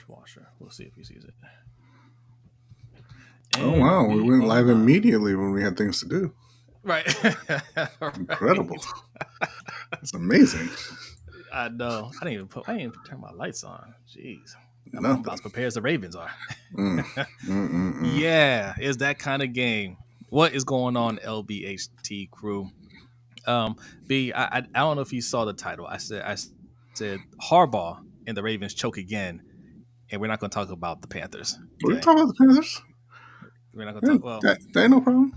dishwasher. We'll see if he sees it. Oh, And wow. We went live live. immediately when we had things to do. Right. Incredible. It's amazing. I know. I didn't even turn my lights on. Jeez. I'm Nothing. about as prepared as the Ravens are. Mm. Yeah, it's that kind of game. What is going on, LBHT crew? B, I don't know if you saw the title. I said Harbaugh and the Ravens choke again, and we're not going to talk about the Panthers. We're Okay, talking about the Panthers. we're not going to talk. Well, That ain't no problem.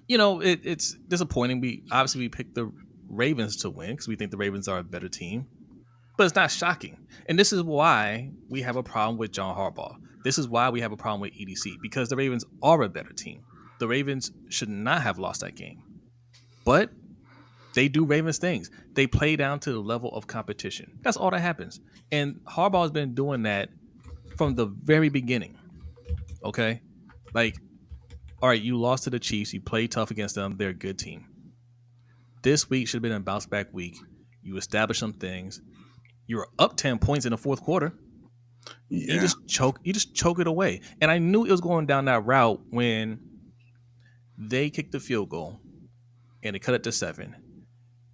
It's disappointing. We picked the Ravens to win because we think the Ravens are a better team, but it's not shocking. And this is why we have a problem with John Harbaugh. This is why we have a problem with EDC, because the Ravens are a better team. The Ravens should not have lost that game, but they do Ravens things. They play down to the level of competition. That's all that happens. And Harbaugh has been doing that from the very beginning. Okay, like, all right, you lost to the Chiefs. You played tough against them. They're a good team. This week should have been a bounce back week. You established some things. You were up 10 points in the fourth quarter. Yeah. You just choke it away. And I knew it was going down that route when they kicked the field goal and they cut it to 7.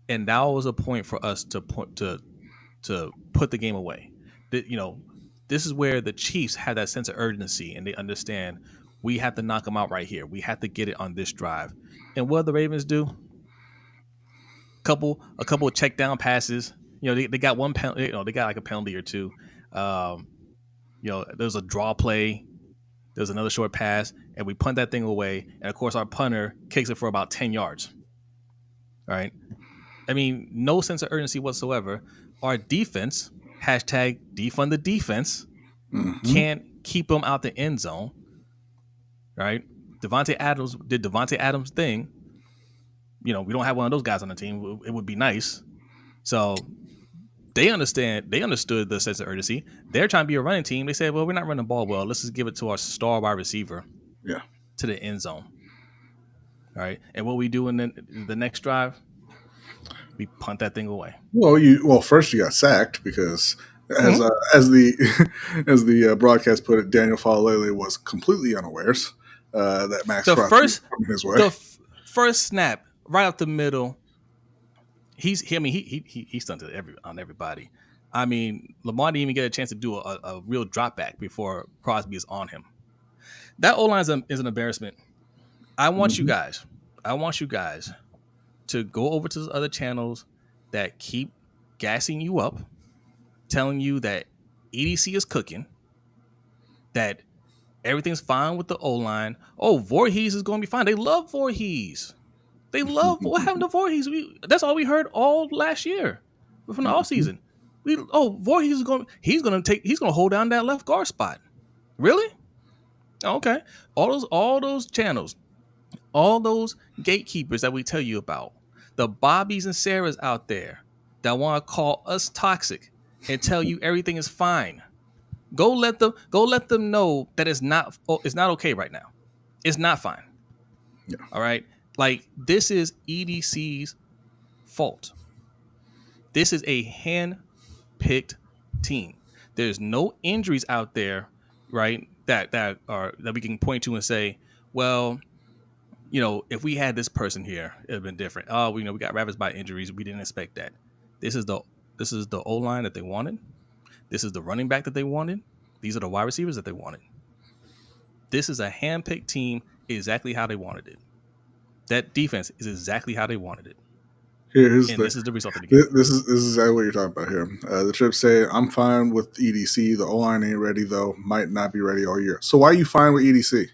And that was a point for us to put the game away. This is where the Chiefs have that sense of urgency, and they understand we have to knock them out right here. We have to get it on this drive. And what do the Ravens do? A couple of check down passes. They got one penalty. They got like a penalty or two. There's a draw play. There's another short pass, and we punt that thing away. And of course, our punter kicks it for about 10 yards. All right. I mean, no sense of urgency whatsoever. Our defense, hashtag defund the defense, can't keep them out the end zone. Right? Devontae Adams did Devontae Adams' thing. We don't have one of those guys on the team. It would be nice. So they understood the sense of urgency. They're trying to be a running team. They said, well, we're not running the ball well. Let's just give it to our star wide receiver. Yeah. To the end zone. All right. And what we do in the next drive, we punt that thing away. Well, first you got sacked because as the broadcast put it, Daniel Falele was completely unawares that Max Crosby was coming his way. The first snap right up the middle. He stunted on everybody. I mean, Lamar didn't even get a chance to do a real drop back before Crosby is on him. That O-line is an embarrassment. I want you guys to go over to the other channels that keep gassing you up, telling you that EDC is cooking, that everything's fine with the O-line. Oh, Voorhees is going to be fine. They love Voorhees. They love what happened to Voorhees. That's all we heard all last year from the offseason. Voorhees is he's going to hold down that left guard spot. Really? Okay. All those channels, all those gatekeepers that we tell you about, the Bobbies and Sarahs out there that want to call us toxic and tell you everything is fine. Go let them know that it's not okay right now. It's not fine. Yeah. All right. Like, this is EDC's fault. This is a hand-picked team. There's no injuries out there, right? That we can point to and say, well, if we had this person here, it'd have been different. Oh, we got ravaged by injuries. We didn't expect that. This is the O-line that they wanted. This is the running back that they wanted. These are the wide receivers that they wanted. This is a hand-picked team, exactly how they wanted it. That defense is exactly how they wanted it. This is the result of the game. This is exactly what you're talking about here. The Trips say, I'm fine with EDC. The O-line ain't ready, though. Might not be ready all year. So why are you fine with EDC?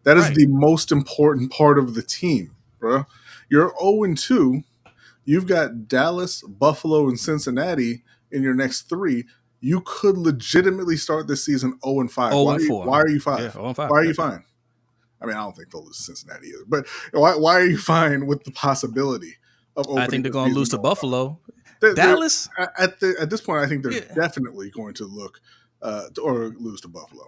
That is the most important part of the team, bro. You're 0-2. You've got Dallas, Buffalo, and Cincinnati in your next 3. You could legitimately start this season 0-5. Why are you fine? Yeah, 0-5. Why are you fine? I mean, I don't think they'll lose to Cincinnati either. But why are you fine with the possibility of opening? I think they're going to lose to Buffalo. Dallas? At this point, I think they're definitely going to look or lose to Buffalo.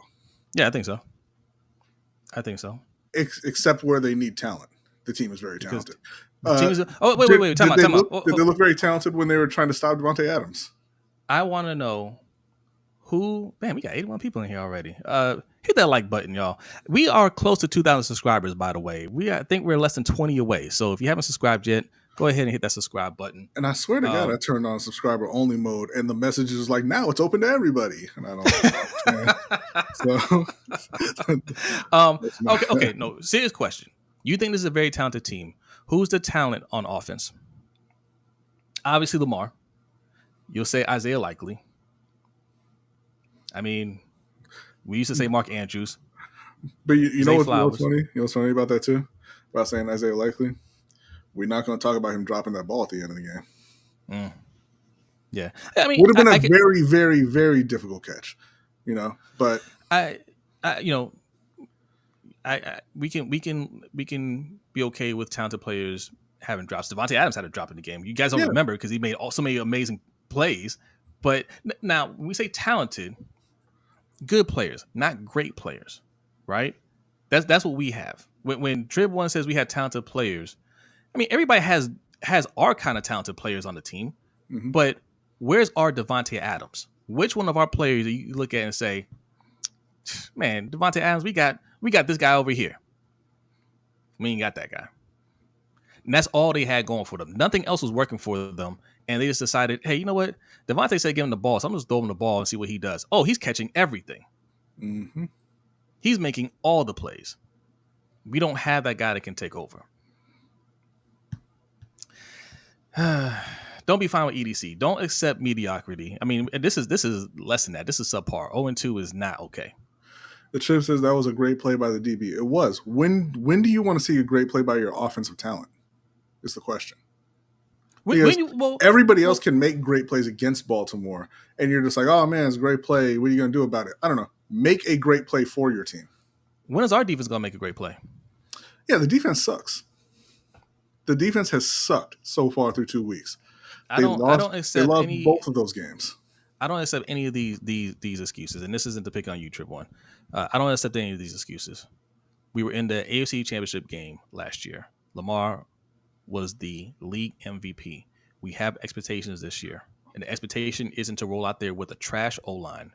Yeah, I think so. Except where they need talent. The team is very talented. The team is. Oh, wait. Time out. Did they look very talented when they were trying to stop Devontae Adams? I want to know who. Man, we got 81 people in here already. Hit that like button, y'all. We are close to 2,000 subscribers, by the way. I think we're less than 20 away. So if you haven't subscribed yet, go ahead and hit that subscribe button. And I swear to God, I turned on subscriber only mode, and the message is like, now it's open to everybody. And I don't. Okay. No, serious question. You think this is a very talented team? Who's the talent on offense? Obviously, Lamar. You'll say Isaiah Likely. I mean, we used to say Mark Andrews. But you know what's funny? You know what's funny about that too? About saying Isaiah Likely? We're not going to talk about him dropping that ball at the end of the game. Yeah. I mean, would have been a very, very, very difficult catch, but we can be okay with talented players having drops. Devontae Adams had a drop in the game. You guys don't remember because he made so many amazing plays. But now when we say talented, good players, not great players, right? That's what we have. When Trib One says we had talented players, I mean everybody has our kind of talented players on the team, but where's our Devontae Adams? Which one of our players do you look at and say, man, Devontae Adams, we got this guy over here. We ain't got that guy. And that's all they had going for them. Nothing else was working for them. And they just decided, hey, you know what? Devontae said give him the ball, so I'm just throw him the ball and see what he does. Oh, he's catching everything. Mm-hmm. He's making all the plays. We don't have that guy that can take over. Don't be fine with EDC. Don't accept mediocrity. I mean, this is less than that. This is subpar. 0-2 is not okay. The Chip says that was a great play by the DB. It was. When do you want to see a great play by your offensive talent? Is the question. Everybody else can make great plays against Baltimore, and you're just like, oh man, it's a great play. What are you going to do about it? I don't know. Make a great play for your team. When is our defense going to make a great play? Yeah, the defense sucks. The defense has sucked so far through 2 weeks. They lost both of those games. I don't accept any of these excuses, and this isn't to pick on you, Trip One. I don't accept any of these excuses. We were in the AFC Championship game last year. Lamar was the league MVP. We have expectations this year, and the expectation isn't to roll out there with a trash O-line,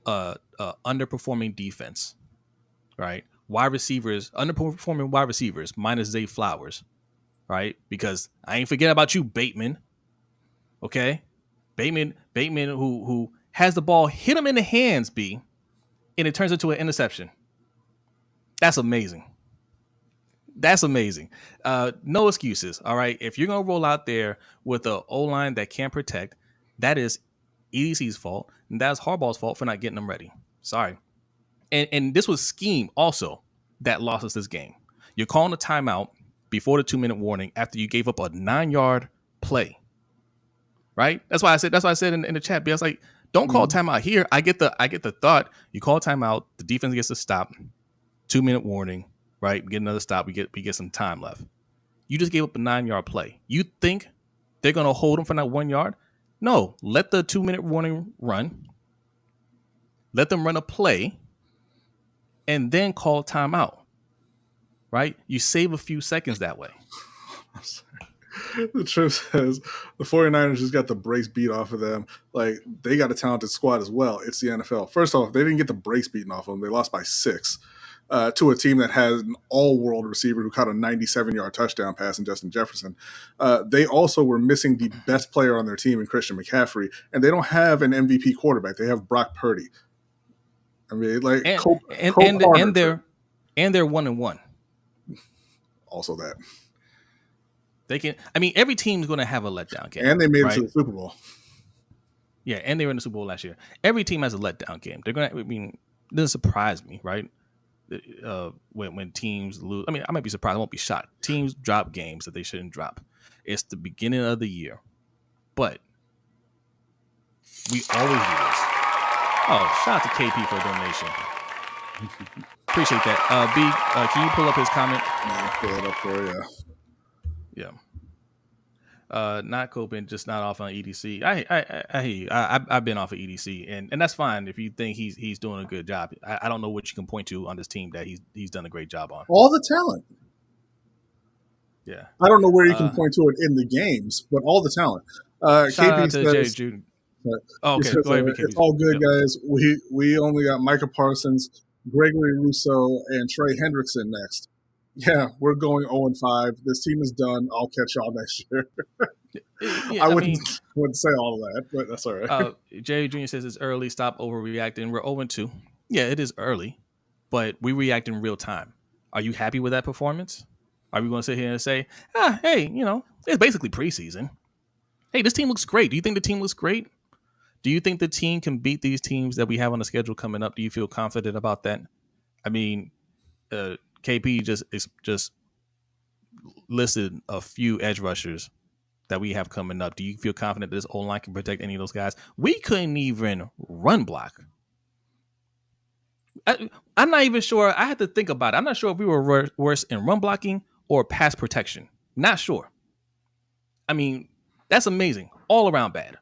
underperforming defense, right? Underperforming wide receivers minus Zay Flowers, right? Because I ain't forget about you, Bateman. Okay, Bateman, who has the ball hit him in the hands, and it turns into an interception. That's amazing. That's amazing. No excuses. All right. If you're going to roll out there with an O-line that can't protect, that is EDC's fault. And that's Harbaugh's fault for not getting them ready. Sorry. And this was scheme also that lost us this game. You're calling a timeout before the 2-minute warning after you gave up a 9-yard play. Right. That's why I said in the chat, I was like, don't call timeout here. I get the thought. You call timeout. The defense gets to stop. 2-minute warning. Right, we get another stop. We get some time left. You just gave up a 9-yard play. You think they're gonna hold them for that 1 yard? No, let the 2-minute warning run. Let them run a play, and then call timeout. Right, you save a few seconds that way. The Trip says the 49ers just got the brakes beat off of them. Like, they got a talented squad as well. It's the NFL. First off, they didn't get the brakes beaten off of them. They lost by 6. To a team that has an all-world receiver who caught a 97-yard touchdown pass in Justin Jefferson. They also were missing the best player on their team in Christian McCaffrey, and they don't have an MVP quarterback. They have Brock Purdy. I mean, like, they're 1-1. Also that. They can. I mean, every team's going to have a letdown game, and they made it to the Super Bowl. Yeah, and they were in the Super Bowl last year. Every team has a letdown game. They're going to. I mean, it doesn't surprise me, right? When teams lose, I mean, I might be surprised. I won't be shocked. Teams drop games that they shouldn't drop. It's the beginning of the year, but we always do this. Oh, shout out to KP for a donation. Appreciate that. B, can you pull up his comment? Yeah, pull it up for you. Yeah. Not coping, just not off on EDC. I hear you. I've been off of EDC, and that's fine if you think he's doing a good job. I don't know what you can point to on this team that he's done a great job on. All the talent. Yeah. I don't know where you can point to it in the games, but all the talent. Shout KP out to Jerry says, Jr. Oh, okay. Go ahead, it's BKB. all good, Yep. guys. We only got Micah Parsons, Gregory Rousseau, and Trey Hendrickson next. Yeah, we're going 0-5. This team is done. I'll catch y'all next year. Yeah, I wouldn't say all of that, but that's all right. Jerry Jr. says it's early. Stop overreacting. We're 0-2. Yeah, it is early, but we react in real time. Are you happy with that performance? Are we going to sit here and say, hey, it's basically preseason. Hey, this team looks great. Do you think the team looks great? Do you think the team can beat these teams that we have on the schedule coming up? Do you feel confident about that? I mean, KP just listed a few edge rushers that we have coming up. Do you feel confident that this O-line can protect any of those guys? We couldn't even run block. I'm not even sure. I had to think about it. I'm not sure if we were worse in run blocking or pass protection. Not sure. I mean, that's amazing. All around bad.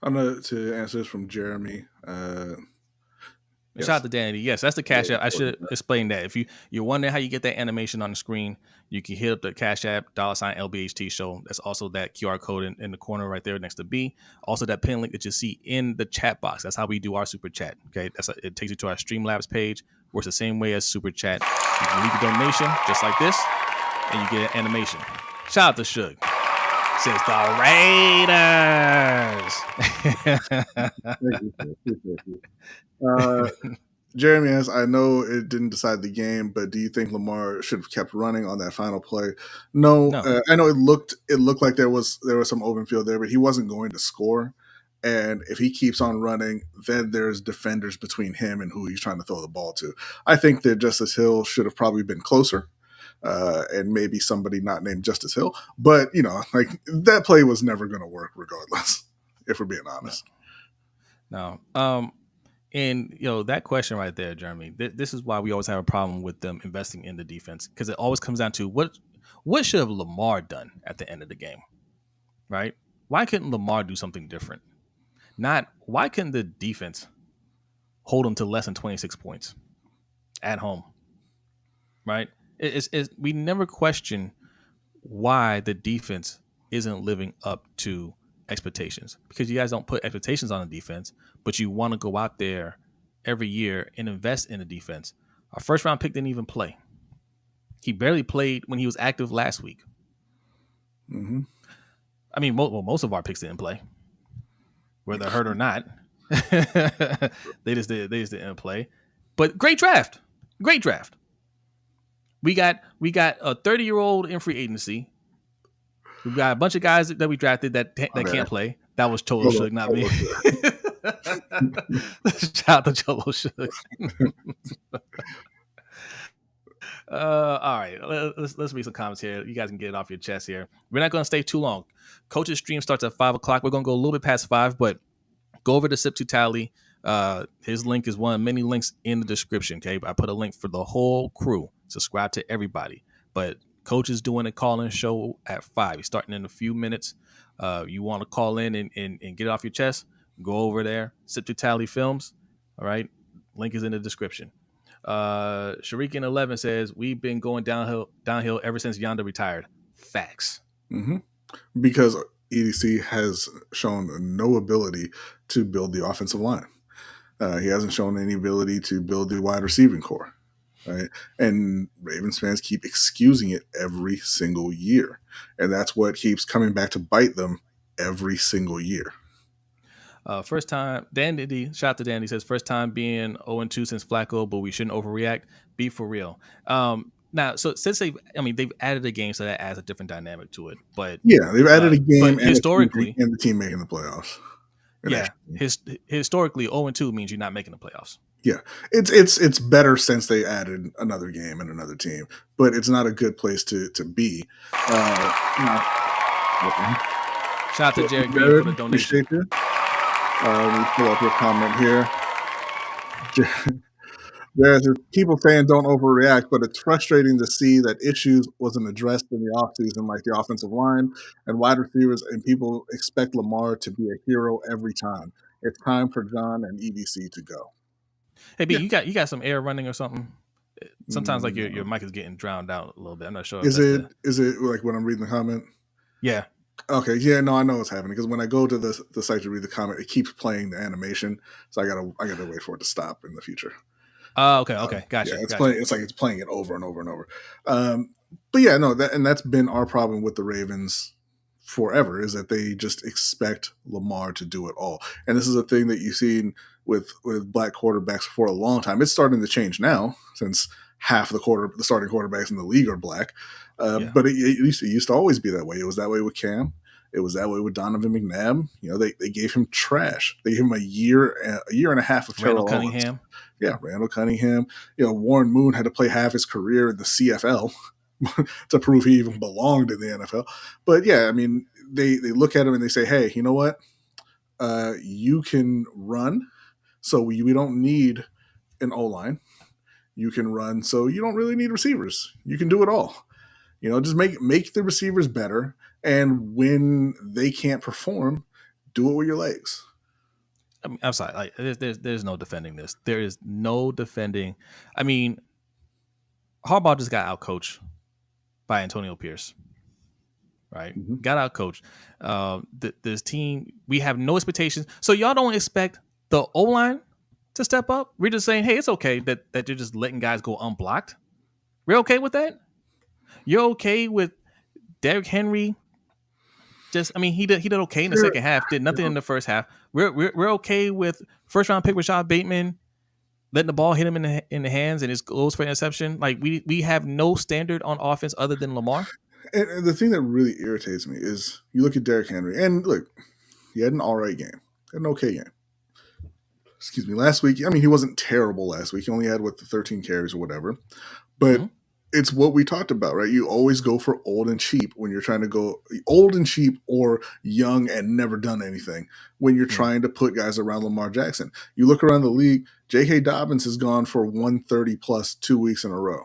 I'm going to answer this from Jeremy. Yes. Shout out to Danny. Yes, that's the Cash App. I should explain that. If you're wondering how you get that animation on the screen, you can hit up the Cash App, $LBHTShow. That's also that QR code in the corner right there next to B. Also that pin link that you see in the chat box. That's how we do our super chat. Okay, it takes you to our Streamlabs page. Works the same way as super chat. You can leave a donation just like this, and you get an animation. Shout out to Suge. Says the Raiders. Jeremy asks, I know it didn't decide the game, but do you think Lamar should have kept running on that final play? No. I know it looked like there was some open field there, but he wasn't going to score. And if he keeps on running, then there's defenders between him and who he's trying to throw the ball to. I think that Justice Hill should have probably been closer. And maybe somebody not named Justice Hill. But, like that play was never going to work regardless, if we're being honest. No. And, that question right there, Jeremy, this is why we always have a problem with them investing in the defense, because it always comes down to what should have Lamar done at the end of the game, right? Why couldn't Lamar do something different? Not why couldn't the defense hold him to less than 26 points at home, right? We never question why the defense isn't living up to expectations, because you guys don't put expectations on the defense, but you want to go out there every year and invest in the defense. Our first round pick didn't even play. He barely played when he was active last week. Mm-hmm. I mean, most of our picks didn't play, whether hurt or not. they just didn't play. But great draft. We got a 30-year-old in free agency. We've got a bunch of guys that we drafted that can't play. That was Cholo Shug, not me. Shout out to Cholo Shug. All right, let's read some comments here. You guys can get it off your chest here. We're not going to stay too long. Coach's stream starts at 5:00. We're going to go a little bit past 5, but go over to Sip to Tally. His link is one of many links in the description. Okay, I put a link for the whole crew. Subscribe to everybody. But Coach is doing a call-in show at 5. He's starting in a few minutes. You want to call in and get it off your chest, go over there. Sip to Tally Films. All right, link is in the description. Sharikin 11 says we've been going downhill ever since Yanda retired. Facts. Mm-hmm. Because EDC has shown no ability to build the offensive line. He hasn't shown any ability to build the wide receiving core. Right? And Ravens fans keep excusing it every single year. And that's what keeps coming back to bite them every single year. First time, Dandy, shout out to Dandy, says first time being 0-2 since Flacco, but we shouldn't overreact. Be for real. Now, so since they've added a game, so that adds a different dynamic to it. But yeah, they've added a game, and historically, and the team making the playoffs. Yeah, historically, 0-2 means you're not making the playoffs. Yeah, it's better since they added another game and another team, but it's not a good place to be. Shout out to Jared Green for the donation. Appreciate you. Let me pull up your comment here. There's people saying don't overreact, but it's frustrating to see that issues wasn't addressed in the offseason, like the offensive line and wide receivers, and people expect Lamar to be a hero every time. It's time for John and EDC to go. Hey, B, you got some air running or something? Sometimes like your No. mic is getting drowned out a little bit. I'm not sure if Is that's it like when I'm reading the comment? Yeah. Okay, yeah, no, I know what's happening because when I go to the site to read the comment, it keeps playing the animation, so I gotta wait for it to stop in the future. Oh, okay, gotcha. Yeah, it's gotcha. playing. It's like it's playing it over and over and over. But yeah, no, that's been our problem with the Ravens forever is that they just expect Lamar to do it all, and this is a thing that you've seen with black quarterbacks for a long time. It's starting to change now since half the starting quarterbacks in the league are black. But it used to always be that way. It was that way with Cam. It was that way with Donovan McNabb. You know, they gave him trash. They gave him a year and a half of Randall Terrell Cunningham. Owens. Yeah, Randall Cunningham. You know, Warren Moon had to play half his career in the CFL to prove he even belonged in the NFL. But yeah, I mean, they look at him and they say, hey, you know what? You can run, so we don't need an O-line. You can run, so you don't really need receivers. You can do it all. You know, just make the receivers better, and when they can't perform, do it with your legs. I mean, I'm sorry. Like, there's no defending this. There is no defending. I mean, Harbaugh just got outcoached by Antonio Pierce. Right, got outcoached. This team, we have no expectations. So y'all don't expect the O-line to step up? We're just saying, hey, it's okay that you're just letting guys go unblocked. We're okay with that. You're okay with Derrick Henry? I mean, he did okay in the second half. Did nothing in the first half. We're okay with first round pick Rashad Bateman letting the ball hit him in the hands and it goes for interception. Like we have no standard on offense other than Lamar. And the thing that really irritates me is you look at Derrick Henry and look, he had an all right game, had an okay game. Excuse me. Last week, I mean, he wasn't terrible last week. He only had the 13 carries or whatever, but. Mm-hmm. It's what we talked about, right? You always go for old and cheap when you're trying to go old and cheap or young and never done anything when you're trying to put guys around Lamar Jackson. You look around the league, J.K. Dobbins has gone for 130 plus 2 weeks in a row.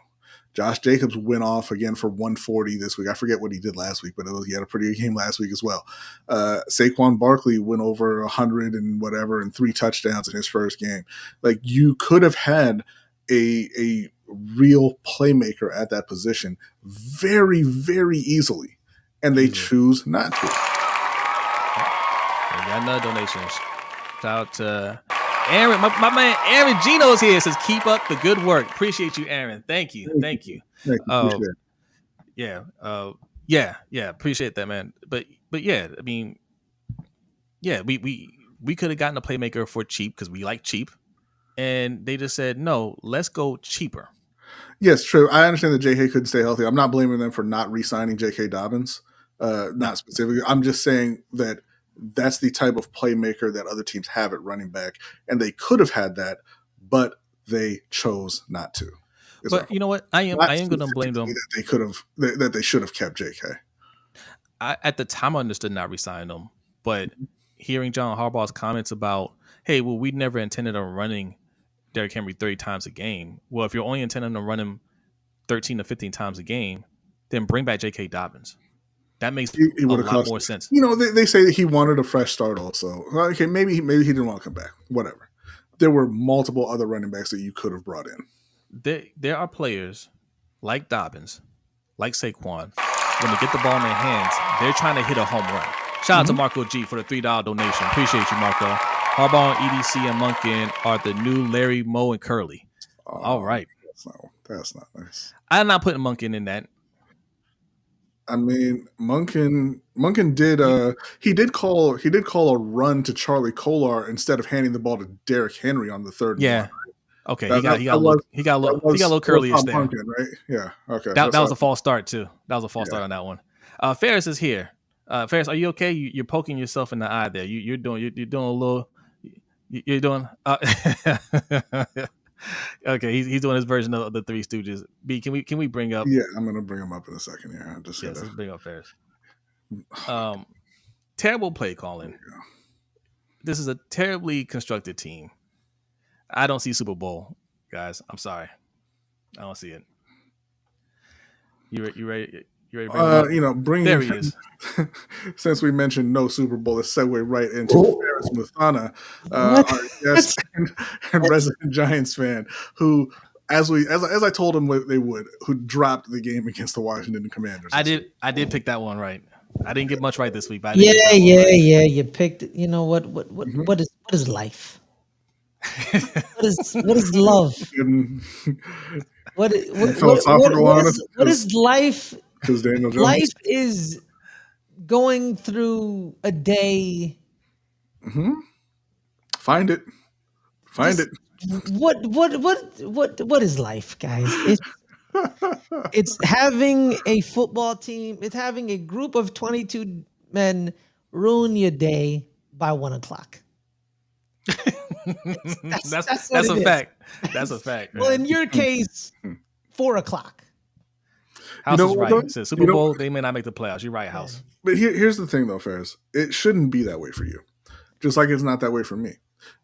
Josh Jacobs went off again for 140 this week. I forget what he did last week, but he had a pretty good game last week as well. Saquon Barkley went over 100 and whatever and 3 touchdowns in his first game. Like you could have had a real playmaker at that position very, very easily, and they choose not to. We got another donation. Shout out to Aaron, my man Aaron Geno's here. Says keep up the good work. Appreciate you, Aaron. Thank you. Yeah, appreciate that, man. But yeah, I mean, yeah, we could have gotten a playmaker for cheap because we like cheap, and they just said no. Let's go cheaper. Yes, true. I understand that J.K. couldn't stay healthy. I'm not blaming them for not re-signing J.K. Dobbins, not specifically. I'm just saying that that's the type of playmaker that other teams have at running back, and they could have had that, but they chose not to. But you know what? I am going to blame them. That they should have kept J.K. At the time, I understood not re-signing them, but hearing John Harbaugh's comments about, hey, well, we never intended on running Derrick Henry 30 times a game. Well, if you're only intending to run him 13 to 15 times a game, then bring back J.K. Dobbins. That makes a lot more sense. You know, they say that he wanted a fresh start also. Okay, maybe he didn't want to come back. Whatever. There were multiple other running backs that you could have brought in. There are players like Dobbins, like Saquon, when they get the ball in their hands, they're trying to hit a home run. Shout out to Marco G for the $3 donation. Appreciate you, Marco. Harbaugh and EDC and Monken are the new Larry, Moe, and Curly. All right. That's not nice. I'm not putting Monken in that. I mean, Monken did he did call a run to Charlie Kolar instead of handing the ball to Derrick Henry on the third one. Yeah. Okay. He got a little curly-ish there. Monken, right? Yeah. Okay. That was a false start too. That was a false start on that one. Ferris is here. Ferris, are you okay? You're poking yourself in the eye there. You're doing a little. You're doing okay. He's doing his version of the Three Stooges. B, can we bring up? Yeah, I'm gonna bring him up in a second here. Let's bring up Ferris. Terrible play calling. This is a terribly constructed team. I don't see Super Bowl, guys. I'm sorry, I don't see it. You ready? You ready? Bring there he is. Since we mentioned no Super Bowl, let's segue right into Ferris Muthana, our guest and resident Giants fan, who as I told them they would, who dropped the game against the Washington Commanders. I did pick that one right. I didn't get much right this week, but I did get that yeah, one right. you picked. You know what is life? what is love? What is life? Because Daniel Jones. Life is going through a day. Mm-hmm. Find it. What is life, guys? It's having a football team. It's having a group of 22 men ruin your day by 1:00. That's a fact. That's a fact. Well, in your case, 4:00. House is right. Since Super Bowl, they may not make the playoffs. You're right, House. But here's the thing, though, Ferris. It shouldn't be that way for you, just like it's not that way for me.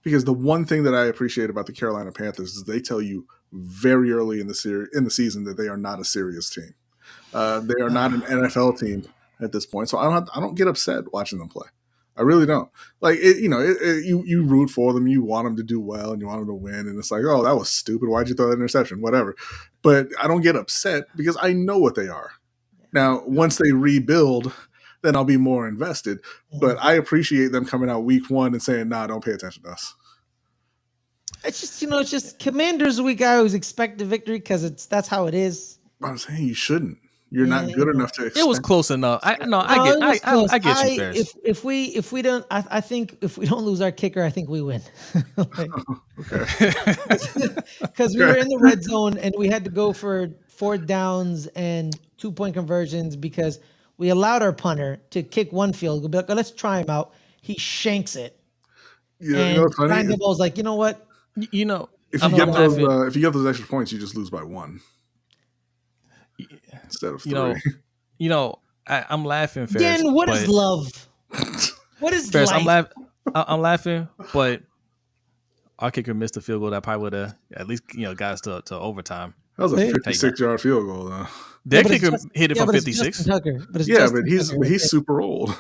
Because the one thing that I appreciate about the Carolina Panthers is they tell you very early in the season that they are not a serious team. They are not an NFL team at this point, so I don't get upset watching them play. I really don't. Like you root for them, you want them to do well, and you want them to win, and it's like, oh, that was stupid. Why'd you throw that interception? Whatever. But I don't get upset because I know what they are. Now, once they rebuild, then I'll be more invested. But I appreciate them coming out week 1 and saying, "Nah, don't pay attention to us." It's just it's just Commanders week. I always expect the victory because that's how it is. I'm saying you shouldn't. You're not good enough to expect. It was close enough. I get you, Ferris. If we don't, I think if we don't lose our kicker, I think we win. Because we were in the red zone and we had to go for 4th downs and 2-point conversions because we allowed our punter to kick one field goal. Be like, oh, let's try him out. He shanks it. Yeah, and Brian Daboll's like, you know what? If you get those extra points, you just lose by 1 instead of 3. I'm laughing, Ferris. Again, what is love? What is Ferris, life? I'm laughing, but our kicker missed a field goal that probably would have at least got us to overtime. That was a 56-yard field goal, though. Their kicker hit it from 56. But he's super old.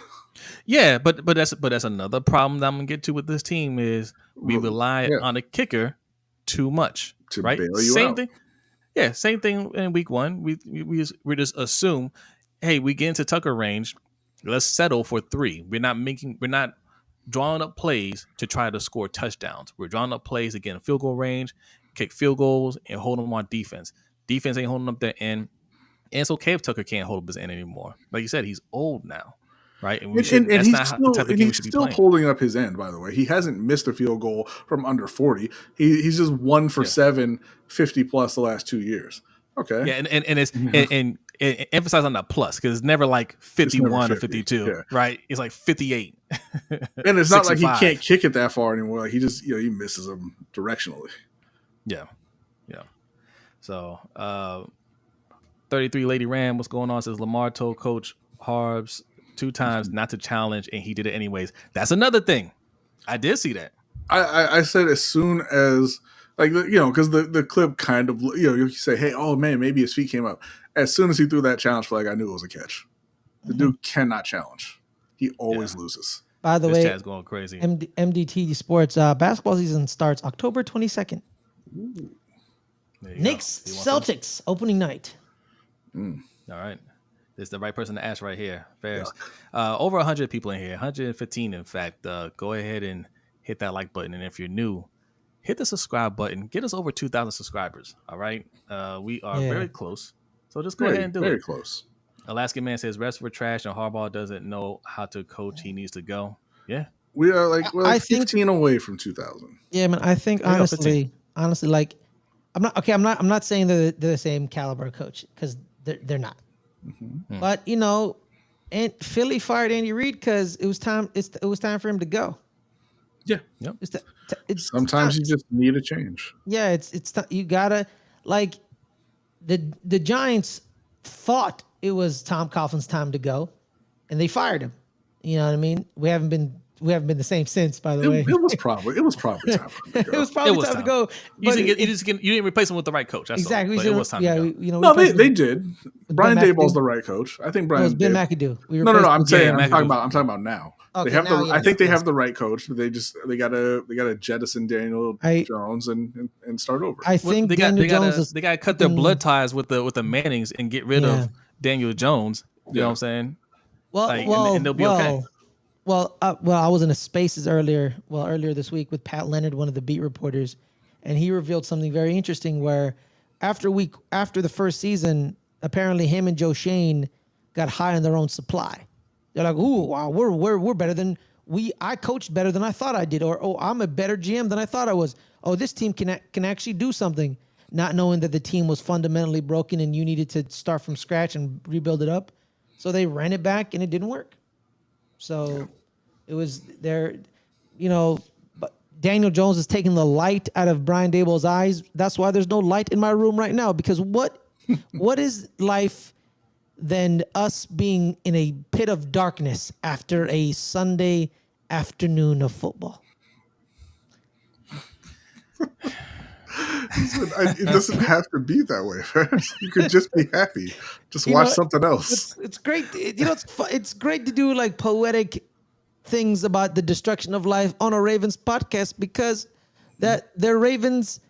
Yeah, but that's another problem that I'm gonna get to with this team is we rely on a kicker too much, to right? bail you Same out. thing. Yeah, same thing in week 1. We just assume, hey, we get into Tucker range, let's settle for 3. We're not drawing up plays to try to score touchdowns. We're drawing up plays to get in field goal range, kick field goals, and hold them on defense. Defense ain't holding up their end. And it's okay if Tucker can't hold up his end anymore. Like you said, he's old now. Right, and he's still holding up his end. By the way, he hasn't missed a field goal from under 40. He's just 1 for 7, 50 plus the last 2 years. Okay, yeah, and it's and emphasize on that plus because it's never like 51 or 52, right? It's like 58. And it's not like he can't kick it that far anymore. Like he just he misses them directionally. Yeah. So 33 Lady Ram, what's going on? Says Lamar told Coach Harbs 2 times not to challenge, and he did it anyways. That's another thing. I did see that. I said as soon as, because the clip kind of, you say, hey, oh man, maybe his feet came up. As soon as he threw that challenge flag, I knew it was a catch. The dude cannot challenge. He always loses. By the way, chat's going crazy. MDT Sports basketball season starts October 22nd. Knicks Celtics opening night. All right. It's the right person to ask right here. Ferris. Over 100 people in here, 115 in fact. Go ahead and hit that like button. And if you're new, hit the subscribe button. Get us over 2,000 subscribers. All right. We are very close. So just go ahead and do it. Very close. Alaskan Man says rest for trash and Harbaugh doesn't know how to coach. He needs to go. Yeah. We are we're 15 away from 2,000. Yeah, man. I think honestly, like I'm not saying they're the same caliber coach because they're not. Mm-hmm. But and Philly fired Andy Reid because it was time. It was time for him to go. Yeah. Yep. Sometimes you just need a change. Yeah. It's you gotta the Giants thought it was Tom Coughlin's time to go, and they fired him. You know what I mean? We haven't been the same since. By the way, it was probably time for him to go. It was probably time to go. You didn't replace him with the right coach. That's exactly. All, it was time to go. No, they did. Brian Daboll's the right coach. I think Brian. Ben McAdoo. No. I'm talking about now. They have I think they have the right coach, but they gotta jettison Daniel Jones and start over. I think Daniel Jones they gotta cut their blood ties with the Mannings and get rid of Daniel Jones. You know what I'm saying? And they'll be okay. Well, I was in a Spaces earlier this week with Pat Leonard, one of the beat reporters, and he revealed something very interesting. Where after the first season, apparently him and Joe Shane got high on their own supply. They're like, "Ooh, wow, we're better than I coached better than I thought I did," or "Oh, I'm a better GM than I thought I was." "Oh, this team can actually do something," not knowing that the team was fundamentally broken and you needed to start from scratch and rebuild it up. So they ran it back and it didn't work. So it was there, but Daniel Jones is taking the light out of Brian Daboll's eyes. That's why there's no light in my room right now, because what is life than us being in a pit of darkness after a Sunday afternoon of football? It doesn't have to be that way. You could just be happy. Just watch something else. It's great. It's great to do like poetic things about the destruction of life on a Ravens podcast, because their Ravens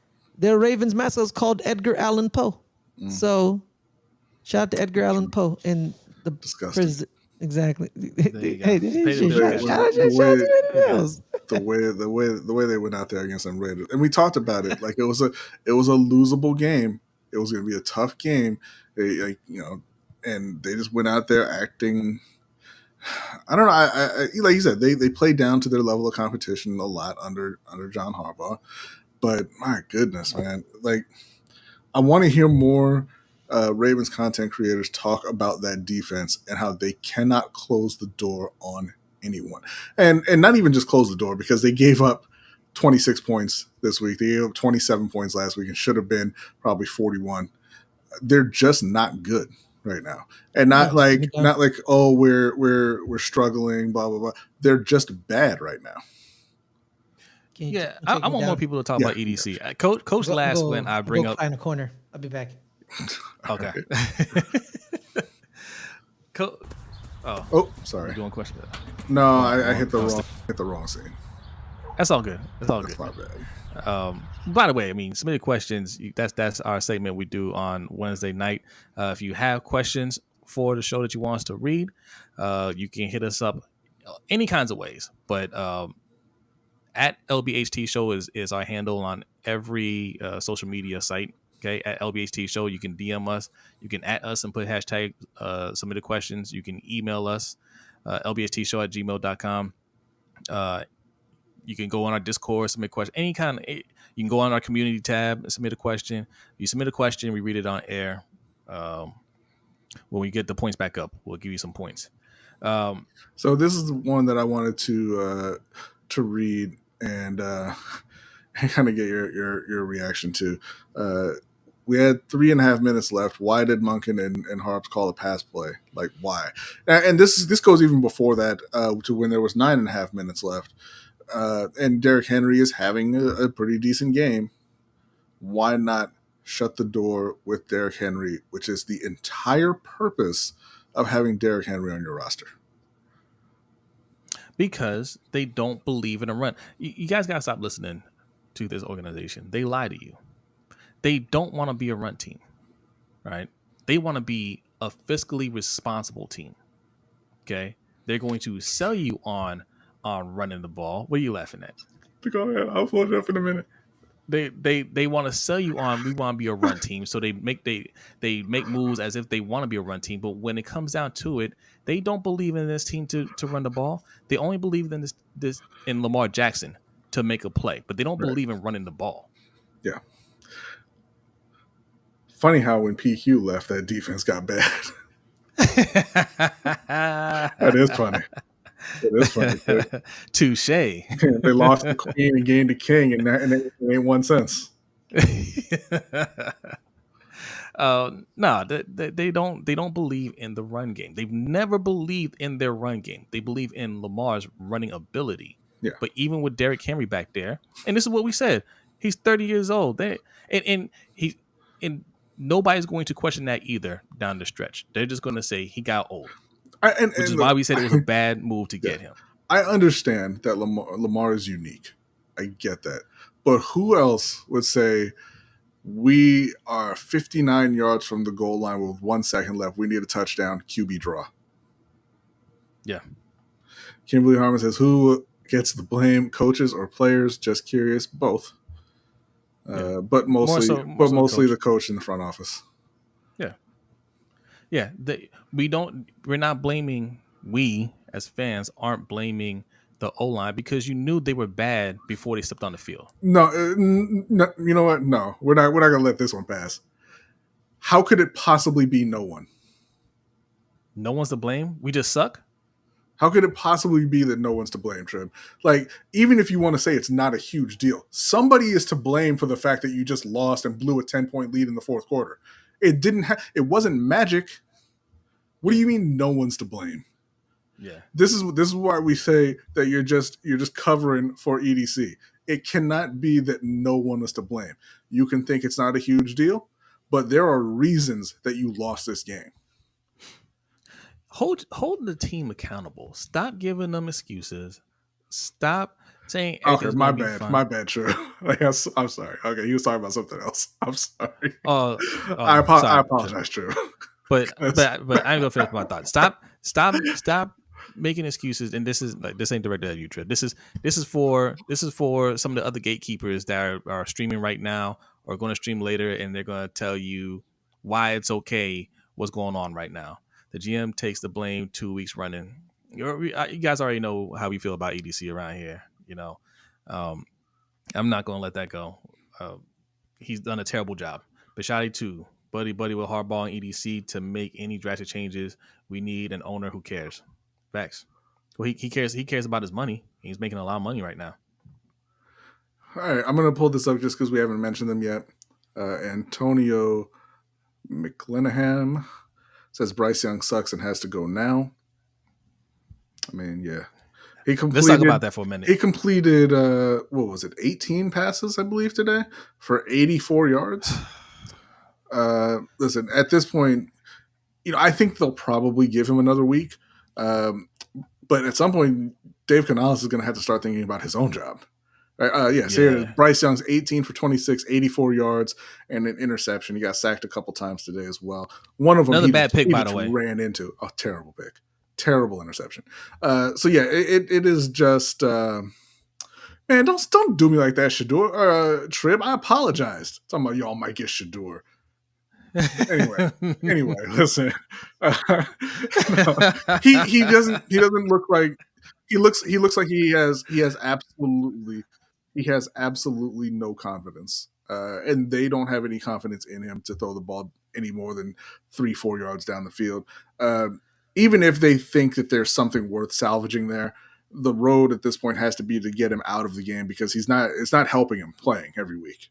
mascot is called Edgar Allan Poe. So shout out to Edgar Allan Poe and the president. Exactly. Hey, the way they went out there against them Raiders, and we talked about it. Like it was a losable game. It was going to be a tough game. And they just went out there acting. I don't know. I like you said, they played down to their level of competition a lot under John Harbaugh. But my goodness, man, like I want to hear more Ravens content creators talk about that defense and how they cannot close the door on anyone, and not even just close the door, because they gave up 26 points this week. They gave up 27 points last week and should have been probably 41. They're just not good right now, and not like oh we're struggling, blah blah blah. They're just bad right now. I want more people to talk about EDC. Yeah. Coach last when I bring up in the corner. I'll be back. Okay. Sorry. You doing question? No, I hit the wrong scene. That's all good. That's my bad. By the way, I mean, submitted questions. That's our segment we do on Wednesday night. If you have questions for the show that you want us to read, you can hit us up any kinds of ways. But at LBHTShow is our handle on every social media site. Okay, at LBHTShow, you can DM us. You can at us and put hashtag submitted questions. You can email us, lbhtshow@gmail.com. You can go on our Discord, submit questions. You can go on our community tab and submit a question. You submit a question, we read it on air. When we get the points back up, we'll give you some points. So this is the one that I wanted to read and kind of get your reaction to. We had 3.5 minutes left. Why did Monken and Harbs call a pass play? Like, why? And this goes even before that, to when there was 9.5 minutes left. And Derrick Henry is having a pretty decent game. Why not shut the door with Derrick Henry, which is the entire purpose of having Derrick Henry on your roster? Because they don't believe in a run. You guys got to stop listening to this organization. They lie to you. They don't want to be a run team, right? They want to be a fiscally responsible team. Okay, they're going to sell you on running the ball. What are you laughing at? Go ahead. I'll pull it up in a minute. They want to sell you on we want to be a run team, so they make moves as if they want to be a run team. But when it comes down to it, they don't believe in this team to run the ball. They only believe in this in Lamar Jackson to make a play, but they don't believe in running the ball. Yeah. Funny how when PQ left, that defense got bad. That is funny. It is funny. Touche. They lost the queen and gained the king, and it ain't one sense. No, they don't believe in the run game. They've never believed in their run game. They believe in Lamar's running ability. Yeah. But even with Derrick Henry back there, and this is what we said, he's 30 years old. And nobody's going to question that either down the stretch. They're just going to say he got old, which is why we said it was a bad move to get him. I understand that Lamar is unique. I get that. But who else would say we are 59 yards from the goal line with 1 second left? We need a touchdown, QB draw. Yeah. Kimberly Harmon says, who gets the blame, coaches or players? Just curious. Both. But mostly the coach in the front office. Yeah. Yeah. We're not blaming, we as fans aren't blaming the O-line because you knew they were bad before they stepped on the field. No, you know what? No, we're not going to let this one pass. How could it possibly be no one? No one's to blame? We just suck? How could it possibly be that no one's to blame, Trib? Like, even if you want to say it's not a huge deal, somebody is to blame for the fact that you just lost and blew a 10-point lead in the fourth quarter. It wasn't magic. What do you mean no one's to blame? Yeah. This is why we say that you're just covering for EDC. It cannot be that no one is to blame. You can think it's not a huge deal, but there are reasons that you lost this game. Hold the team accountable. Stop giving them excuses. Stop saying okay, my bad, True. I'm sorry. Okay, you was talking about something else. I'm sorry. I apologize, True. But I ain't gonna finish my thought. Stop making excuses. And this ain't directed at you, Trip. This is for some of the other gatekeepers that are streaming right now or going to stream later, and they're going to tell you why it's okay what's going on right now. The GM takes the blame 2 weeks running. You guys already know how we feel about EDC around here. You know, I'm not going to let that go. He's done a terrible job. Bishotti too. Buddy with Harbaugh and EDC to make any drastic changes. We need an owner who cares. Facts. Well, he cares. He cares about his money. He's making a lot of money right now. All right, I'm going to pull this up just because we haven't mentioned them yet. Antonio McClenaghan says Bryce Young sucks and has to go now. I mean, yeah. Let's talk about that for a minute. He completed, 18 passes, I believe, today for 84 yards. Listen, at this point, I think they'll probably give him another week. But at some point, Dave Canales is going to have to start thinking about his own job. So Bryce Young's 18 for 26, 84 yards, and an interception. He got sacked a couple times today as well. One of them, another bad pick, by the way, ran into a terrible pick, terrible interception. It is just, man, don't do me like that, Shador. Trib, I apologized. Talking about y'all might get Shador. Anyway, listen. He doesn't look like he looks like he has absolutely no confidence, and they don't have any confidence in him to throw the ball any more than 3-4 yards down the field. Even if they think that there's something worth salvaging there, the road at this point has to be to get him out of the game because it's not helping him playing every week.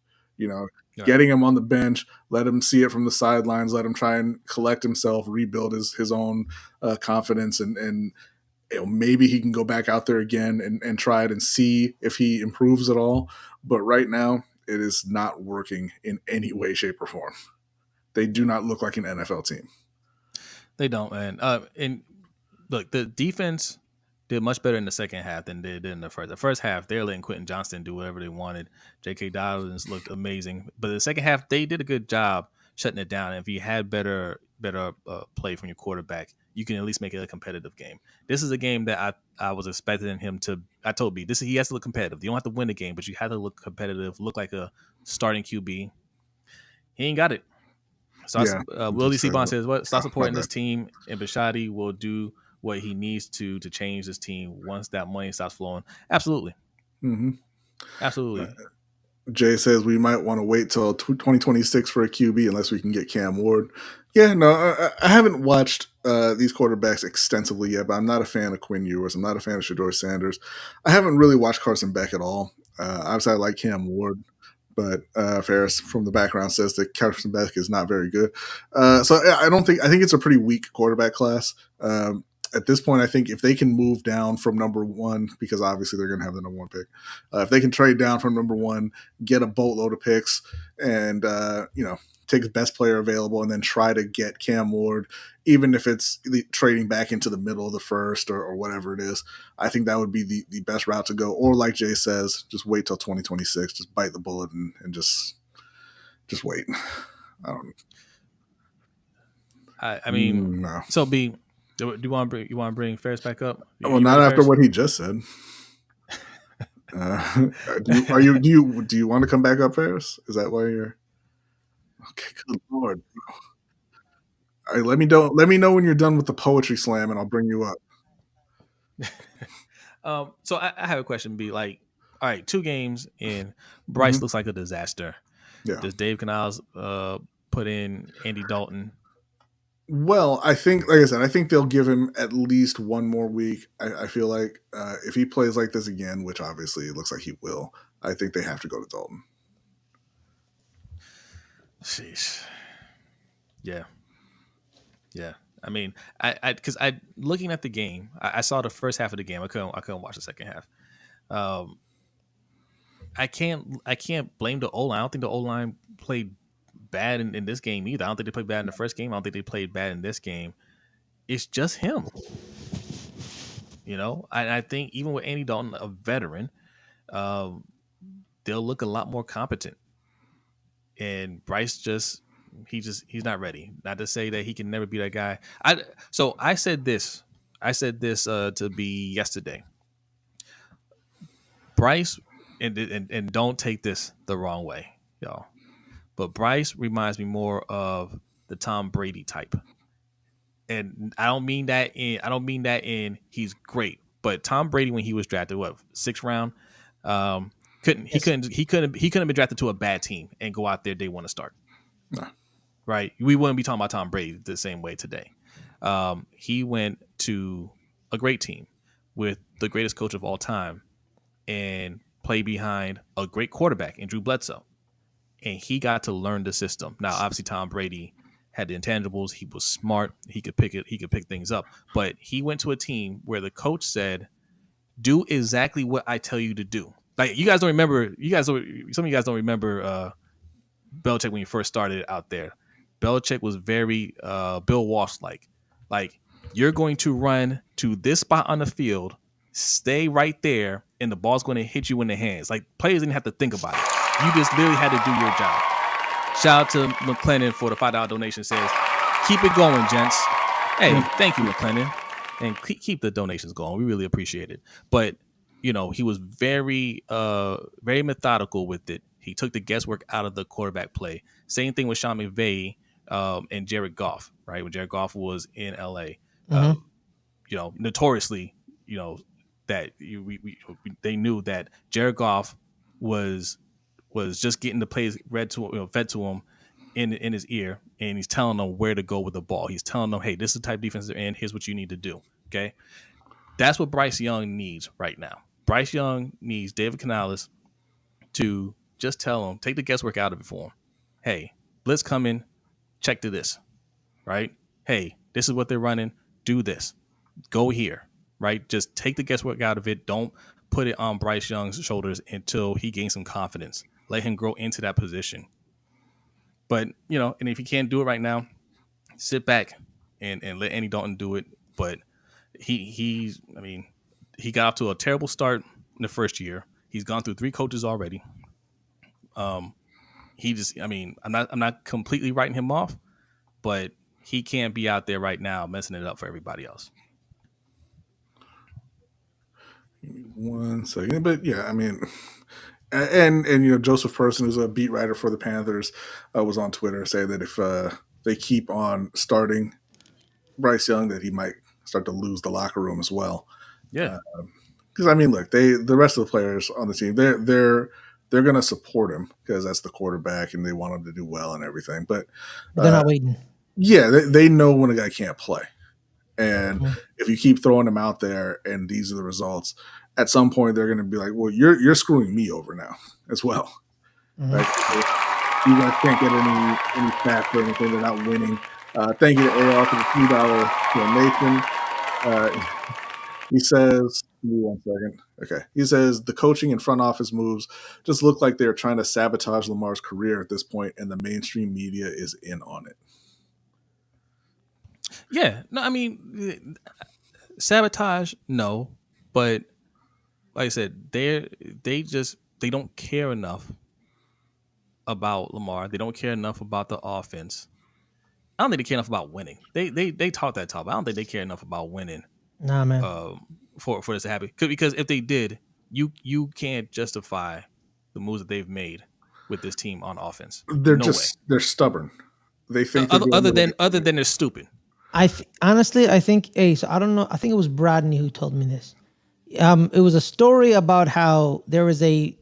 Getting him on the bench, let him see it from the sidelines, let him try and collect himself, rebuild his own confidence, and maybe he can go back out there again and try it and see if he improves at all. But right now, it is not working in any way, shape, or form. They do not look like an NFL team. They don't, man. And look, the defense did much better in the second half than they did in the first. The first half, they're letting Quentin Johnston do whatever they wanted. J.K. Dobbins looked amazing. But the second half, they did a good job shutting it down. And if you had better play from your quarterback, you can at least make it a competitive game. This is a game that I was expecting him to – I told B, he has to look competitive. You don't have to win the game, but you have to look competitive, look like a starting QB. He ain't got it. Willie Seabon says, stop supporting this team, and Bishotti will do – what he needs to change this team once that money stops flowing. Absolutely. Mm-hmm. Absolutely. Jay says we might want to wait till 2026 for a QB unless we can get Cam Ward. Yeah, no, I haven't watched these quarterbacks extensively yet, but I'm not a fan of Quinn Ewers. I'm not a fan of Shador Sanders. I haven't really watched Carson Beck at all. Obviously, I like Cam Ward, but Ferris from the background says that Carson Beck is not very good. So I think it's a pretty weak quarterback class. at this point, I think if they can move down from number one, because obviously they're going to have the number one pick, if they can trade down from number one, get a boatload of picks, and take the best player available, and then try to get Cam Ward, even if it's trading back into the middle of the first or whatever it is, I think that would be the best route to go. Or like Jay says, just wait till 2026, just bite the bullet and just wait. I mean, no. So B, do you want to bring Ferris back up? Well, not after what he just said. Do you want to come back up, Ferris? Is that why you're? Okay, good lord. All right, let me know when you're done with the poetry slam, and I'll bring you up. So I have a question. Be like, all right, 2 games in, Bryce looks like a disaster. Yeah. Does Dave Canales put in Andy Dalton? Well, I think, like I said, I think they'll give him at least one more week. I feel like if he plays like this again, which obviously it looks like he will, I think they have to go to Dalton. Sheesh. Yeah. I mean, because I looking at the game, I saw the first half of the game. I couldn't watch the second half. I can't blame the O-line. I don't think the O-line played bad in this game either. I don't think they played bad in the first game. I don't think they played bad in this game. It's just him. I think even with Andy Dalton, a veteran, they'll look a lot more competent. And Bryce he's not ready. Not to say that he can never be that guy. I said this to be yesterday. Bryce, and don't take this the wrong way, y'all, but Bryce reminds me more of the Tom Brady type. And I don't mean that in he's great, but Tom Brady, when he was drafted, 6th round, he couldn't have been drafted to a bad team and go out there day one to start. No. Right? We wouldn't be talking about Tom Brady the same way today. He went to a great team with the greatest coach of all time and played behind a great quarterback in Drew Bledsoe. And he got to learn the system. Now, obviously, Tom Brady had the intangibles. He was smart. He could pick things up. But he went to a team where the coach said, do exactly what I tell you to do. Like, some of you guys don't remember Belichick when he first started out there. Belichick was very Bill Walsh-like. Like, you're going to run to this spot on the field, stay right there, and the ball's going to hit you in the hands. Like, players didn't have to think about it. You just literally had to do your job. Shout out to McLennan for the $5 donation. Says, keep it going, gents. Hey, thank you, McLennan. And keep the donations going. We really appreciate it. But, he was very, very methodical with it. He took the guesswork out of the quarterback play. Same thing with Sean McVay and Jared Goff, right? When Jared Goff was in LA, notoriously, that they knew that Jared Goff was just getting the plays fed to him in his ear, and he's telling them where to go with the ball. He's telling them, hey, this is the type of defense they're in. Here's what you need to do. Okay, that's what Bryce Young needs right now. Bryce Young needs David Canales to just tell him, take the guesswork out of it for him. Hey, blitz coming, check to this, right? Hey, this is what they're running. Do this. Go here, right? Just take the guesswork out of it. Don't put it on Bryce Young's shoulders until he gains some confidence. Let him grow into that position. But, and if he can't do it right now, sit back and let Andy Dalton do it. But he got off to a terrible start in the first year. He's gone through 3 coaches already. I'm not completely writing him off, but he can't be out there right now messing it up for everybody else. 1 second, but yeah, and Joseph Person, who's a beat writer for the Panthers, was on Twitter saying that if they keep on starting Bryce Young, that he might start to lose the locker room as well. Yeah, because look, the rest of the players on the team, they're going to support him because that's the quarterback and they want him to do well and everything. But they're not waiting. Yeah, they know when a guy can't play. And if you keep throwing him out there and these are the results, at some point they're going to be like, well, you're screwing me over now as well. Like, you guys can't get any stats or anything. They're not winning. Thank you to AR for the $2 donation. He says, give me 1 second. Okay. He says the coaching and front office moves just look like they're trying to sabotage Lamar's career at this point, and the mainstream media is in on it. Yeah. No, I mean, sabotage, no. But like I said, they don't care enough about Lamar. They don't care enough about the offense. I don't think they care enough about winning. They talk that talk. But I don't think they care enough about winning. Nah, man. For this to happen, because if they did, you can't justify the moves that they've made with this team on offense. They're stubborn. They think other than they're stupid. Honestly, I think so I don't know. I think it was Brodny who told me this. It was a story about how there was a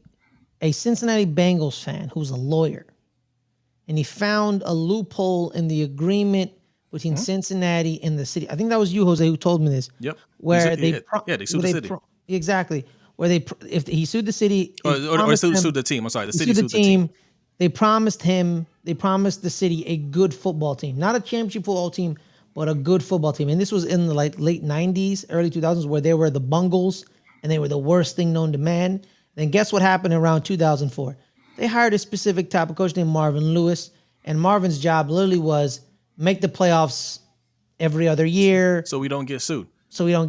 Cincinnati Bengals fan who's a lawyer, and he found a loophole in the agreement between Cincinnati and the city. I think that was you, Jose, who told me this. Yep. Where they sued the city. Exactly. Where if he sued the city or sued the team. I'm sorry, the city sued the team. They promised the city a good football team, not a championship football team, but a good football team. And this was in the late 90s, early 2000s, where they were the Bungles and they were the worst thing known to man. Then guess what happened around 2004? They hired a specific type of coach named Marvin Lewis, and Marvin's job literally was make the playoffs every other year. So we don't get sued. And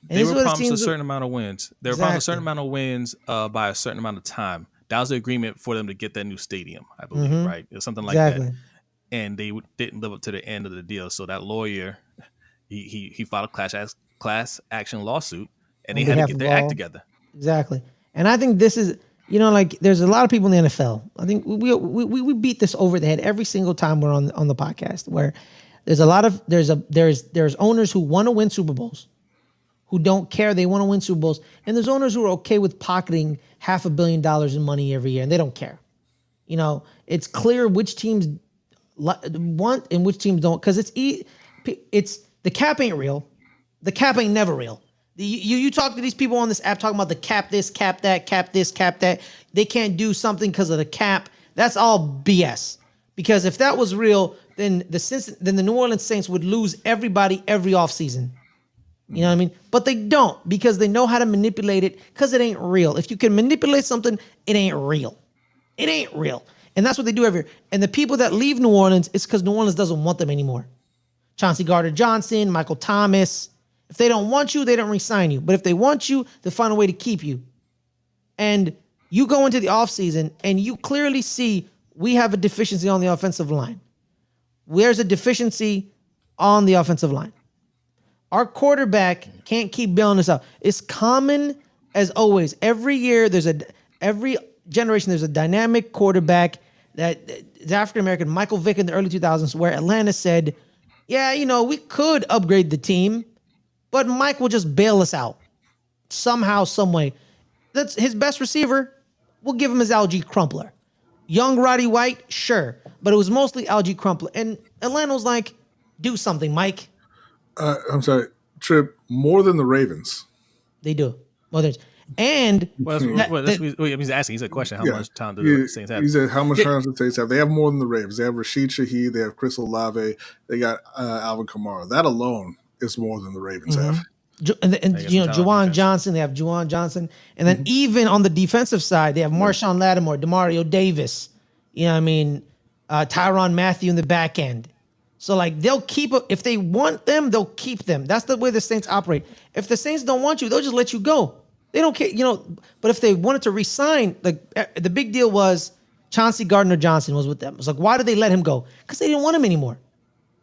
they were promised a certain amount of wins. They were promised a certain amount of wins by a certain amount of time. That was the agreement for them to get that new stadium, I believe, right? It was something like that. And they didn't live up to the end of the deal. So that lawyer, he filed a class action lawsuit, and they had to get their act together. Exactly. And I think this is, there's a lot of people in the NFL. I think we beat this over the head every single time we're on the podcast, where there's owners who want to win Super Bowls, who don't care. They want to win Super Bowls. And there's owners who are okay with pocketing $500 million in money every year, and they don't care. It's clear which teams want and which teams don't, because it's the cap ain't real. The cap ain't never real. You talk to these people on this app talking about the cap this, cap that, cap this, cap that. They can't do something because of the cap. That's all BS. Because if that was real, then the New Orleans Saints would lose everybody every offseason. You know what I mean? But they don't, because they know how to manipulate it, because it ain't real. If you can manipulate something, it ain't real. It ain't real. And that's what they do every year. And the people that leave New Orleans, it's because New Orleans doesn't want them anymore. Chauncey Gardner-Johnson, Michael Thomas. If they don't want you, they don't re-sign you. But if they want you, they find a way to keep you. And you go into the offseason and you clearly see we have a deficiency on the offensive line. There's a deficiency on the offensive line. Our quarterback can't keep bailing us out. It's common as always. Every year, every generation, there's a dynamic quarterback that is African-American. Michael Vick in the early 2000s, where Atlanta said, yeah, we could upgrade the team, but Mike will just bail us out somehow, some way. That's his best receiver. We'll give him his Algie Crumpler. Young Roddy White, sure, but it was mostly Algie Crumpler. And Atlanta was like, do something, Mike. I'm sorry, Trip, more than the Ravens. They do. And he's asking. He's a question. How much time do the Saints have? He said, how much time do the Saints have? They have more than the Ravens. They have Rashid Shaheed. They have Chris Olave. They got Alvin Kamara. That alone is more than the Ravens have. And Juwan Johnson. They have Juwan Johnson. And then even on the defensive side, they have Marshawn Lattimore, Demario Davis. Tyrann Mathieu in the back end. So they'll keep if they want them, they'll keep them. That's the way the Saints operate. If the Saints don't want you, they'll just let you go. They don't care, But if they wanted to re-sign, the big deal was Chauncey Gardner-Johnson was with them. It's why did they let him go? Because they didn't want him anymore.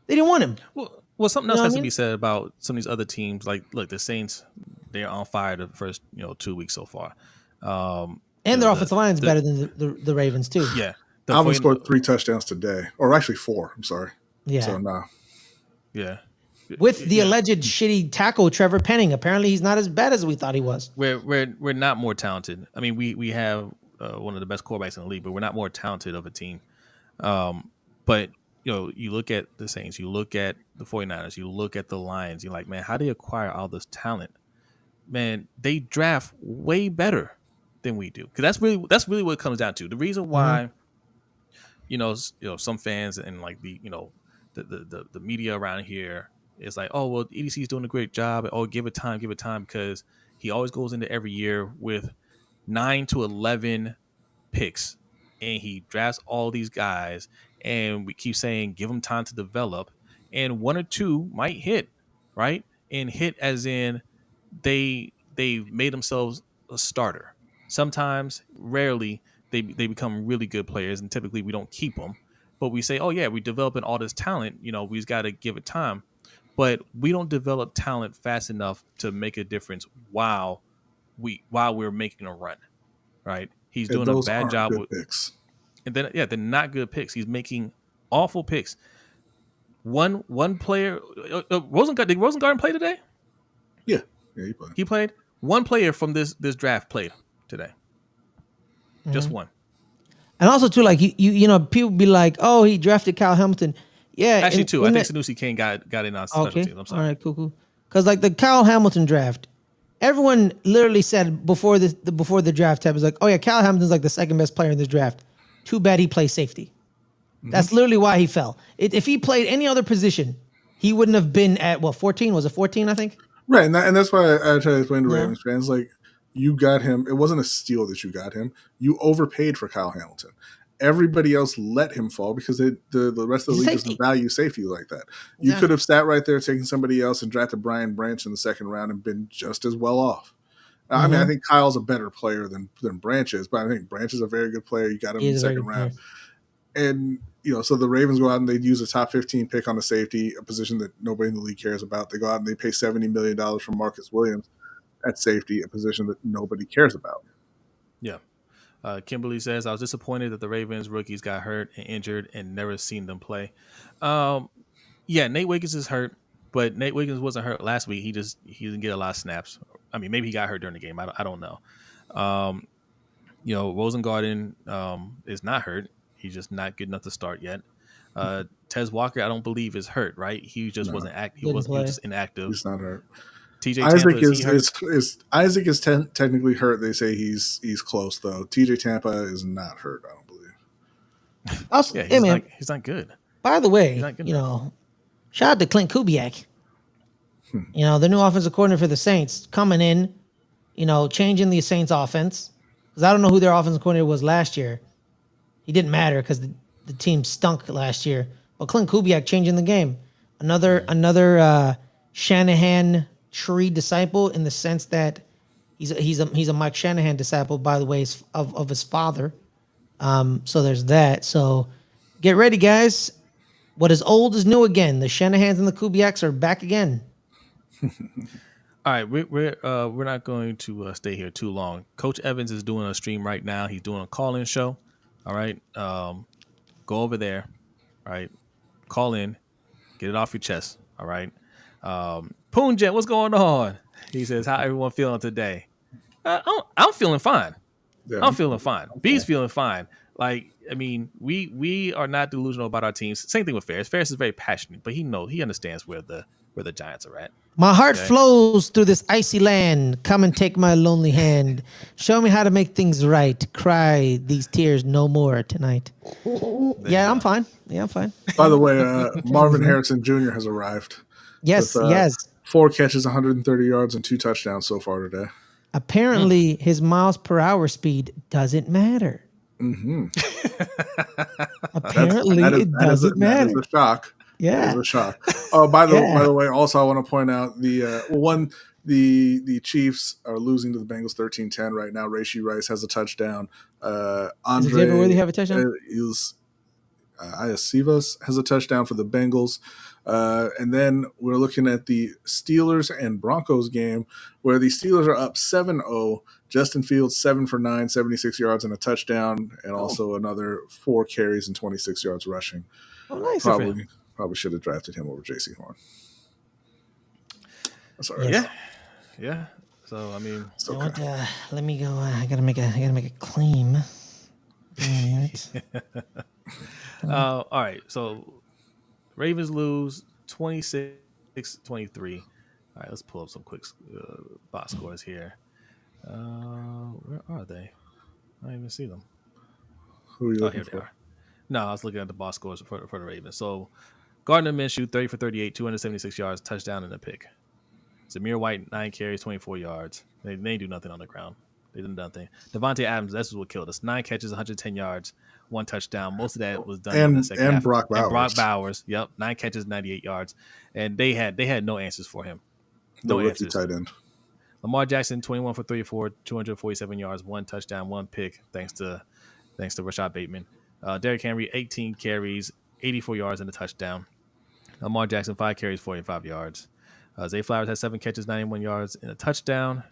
They didn't want him. Well, something else has to be said about some of these other teams. Look, the Saints, they're on fire the first 2 weeks so far. And their offensive line is better than the Ravens too. Yeah, Alvin scored 3 touchdowns today, or actually 4. I'm sorry. Yeah. So no. Yeah. With the alleged shitty tackle Trevor Penning, apparently he's not as bad as we thought he was. We're not more talented. I mean, we have one of the best quarterbacks in the league, but we're not more talented of a team. But you look at the Saints, you look at the 49ers, you look at the Lions, you're like, man, how do they acquire all this talent? Man, they draft way better than we do. Because that's really what it comes down to. The reason why, some fans and the media around here it's like, oh well, EDC is doing a great job. Oh, give it time, because he always goes into every year with 9 to 11 picks, and he drafts all these guys, and we keep saying give them time to develop, and one or two might hit, right? And hit as in they made themselves a starter. Sometimes, rarely, they become really good players, and typically we don't keep them. But we say, oh yeah, we're developing all this talent. We just got to give it time. But we don't develop talent fast enough to make a difference while we're making a run, right? He's And doing a those bad aren't job good with, picks. and then yeah, they're not good picks. He's making awful picks. One player, Rosengard. Did Rosengarten play today? Yeah, he played. He played. One player from this draft played today. Just one. And also too, like you know, people be like, "Oh, he drafted Kyle Hamilton." Yeah, Actually, two. I think Sanusi Kane got in on special okay. teams. I'm sorry. All right, cool. Because like the Kyle Hamilton draft, everyone literally said before the draft tab was like, "Oh yeah, Kyle Hamilton's like the second best player in this draft." Too bad he plays safety. That's literally why he fell. If he played any other position, he wouldn't have been at 14? Was it 14? I think. Right, and that's why I try to explain to Yeah. Ravens fans, like, you got him. It wasn't a steal that you got him. You overpaid for Kyle Hamilton. Everybody else let him fall because the rest of the league doesn't value safety like that. You could have sat right there, taken somebody else, and drafted Brian Branch in the second round and been just as well off. I mean, I think Kyle's a better player than Branch is, but I think Branch is a very good player. You got him in the second round. And, so the Ravens go out and they'd use a top 15 pick on a safety, a position that nobody in the league cares about. They go out and they pay $70 million for Marcus Williams at safety, a position that nobody cares about. Yeah. Kimberly says, I was disappointed that the Ravens rookies got hurt and injured and never seen them play. Yeah, Nate Wiggins is hurt, but Nate Wiggins wasn't hurt last week. He didn't get a lot of snaps. I mean, maybe he got hurt during the game. I don't know. Rosengarten is not hurt. He's just not good enough to start yet. Tez Walker, I don't believe is hurt, right? He just wasn't active. He was just inactive. He's not hurt. TJ Tampa Tampa, is he hurt? Isaac is technically hurt. They say he's close though. TJ Tampa is not hurt. I don't believe. Also, he's not good. By the way, shout out to Clint Kubiak. The new offensive coordinator for the Saints coming in, changing the Saints offense. Because I don't know who their offensive coordinator was last year. He didn't matter because the team stunk last year. But Clint Kubiak changing the game. Another Shanahan tree disciple in the sense that he's a Mike Shanahan disciple, by the way, of his father. So there's that. So get ready, guys. What is old is new again. The Shanahans and the Kubiaks are back again. All right, we're not going to stay here too long. Coach Evans is doing a stream right now. He's doing a call-in show. All right, go over there. All right, call in, get it off your chest. All right, Poonjet, what's going on? He says, "How everyone feeling today?" I'm feeling fine. Yeah. I'm feeling fine. B's feeling fine. Like, I mean, we are not delusional about our teams. Same thing with Ferris. Ferris is very passionate, but he understands where the Giants are at. My heart flows through this icy land. Come and take my lonely hand. Show me how to make things right. Cry these tears no more tonight. I'm fine. Yeah, I'm fine. By the way, Marvin Harrison Jr. has arrived. Yes, yes. 4 catches, 130 yards, and 2 touchdowns so far today. Apparently, his miles per hour speed doesn't matter. Mm-hmm. Apparently, it doesn't matter. That is a shock. Yeah, it is a shock. Oh, by the way, also I want to point out the Chiefs are losing to the Bengals 13-10 right now. Rashee Rice has a touchdown. Andre David have a touchdown. Iosivas has a touchdown for the Bengals. And then we're looking at the Steelers and Broncos game where the Steelers are up 7-0. Justin Fields 7 for 9, 76 yards and a touchdown, and also another 4 carries and 26 yards rushing. Oh, nice. Probably should have drafted him over J.C. Horn. That's all right. Yeah. So I mean, let me go. I gotta make a claim. All right. So Ravens lose 26-23. All right, let's pull up some quick box scores here. Where are they? I don't even see them. Who are you looking here for? They are. No, I was looking at the box scores for the Ravens. So Gardner Minshew, 30 for 38, 276 yards, touchdown and a pick. Zamir White, 9 carries, 24 yards. They didn't do nothing on the ground. They did nothing. Devontae Adams, that's what killed us. 9 catches, 110 yards, 1 touchdown. Most of that was done in the second half. And Brock Bowers. And Brock Bowers, yep, 9 catches, 98 yards. And they had no answers for him. No answers. Tight end. Lamar Jackson, 21 for 34, 247 yards, 1 touchdown, 1 pick, thanks to Rashad Bateman. Derrick Henry, 18 carries, 84 yards, and a touchdown. Lamar Jackson, 5 carries, 45 yards. Zay Flowers had 7 catches, 91 yards, and a touchdown.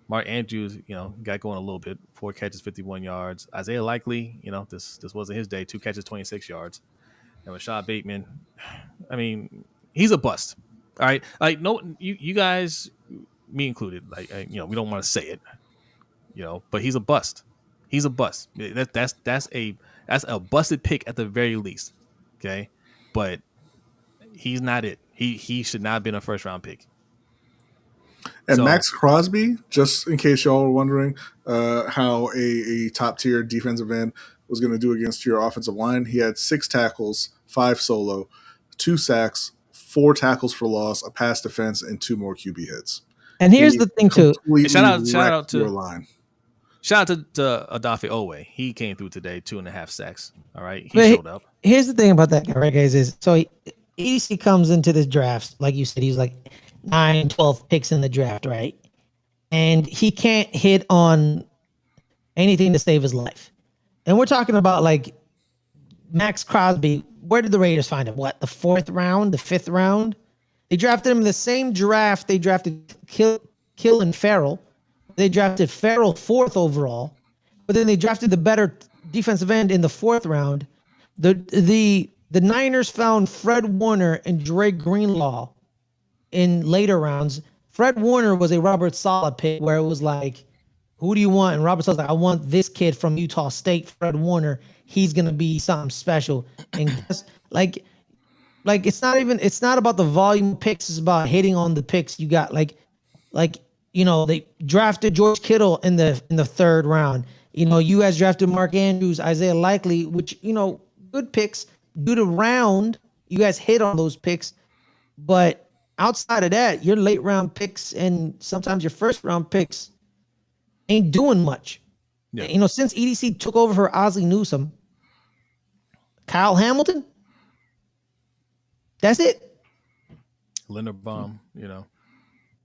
Mark Andrews, got going a little bit. 4 catches, 51 yards. Isaiah Likely, this wasn't his day. 2 catches, 26 yards. And Rashad Bateman, I mean, he's a bust. All right, like no, you guys, me included, like we don't want to say it, but he's a bust. He's a bust. That's a busted pick at the very least. Okay, but he's not it. He should not have been a first round pick. And Max Crosby, just in case y'all were wondering how a top tier defensive end was going to do against your offensive line, he had 6 tackles, 5 solo, 2 sacks, 4 tackles for loss, a pass defense, and 2 more QB hits. And here's the thing too. Shout out to Odafe Owe. He came through today, 2.5 sacks. All right, showed up. Here's the thing about that guy, right, guys? Is so EDC comes into this draft, like you said, he's like 9, 12 picks in the draft, right? And he can't hit on anything to save his life. And we're talking about like Max Crosby. Where did the Raiders find him? What, the 4th round, the 5th round? They drafted him in the same draft they drafted Kill and Farrell. They drafted Farrell 4th overall, but then they drafted the better defensive end in the 4th round. The Niners found Fred Warner and Dre Greenlaw in later rounds. Fred Warner was a Robert Saleh pick where it was like, who do you want? And Robert Saleh's like, I want this kid from Utah State, Fred Warner. He's going to be something special. And just, like it's not about the volume of picks. It's about hitting on the picks you got. They drafted George Kittle in the 3rd round. You guys drafted Mark Andrews, Isaiah Likely, which, good picks. Due to round, you guys hit on those picks. But outside of that, your late round picks and sometimes your 1st round picks ain't doing much. Yeah. Since EDC took over for Ozzie Newsome, Kyle Hamilton, that's it. Linderbaum,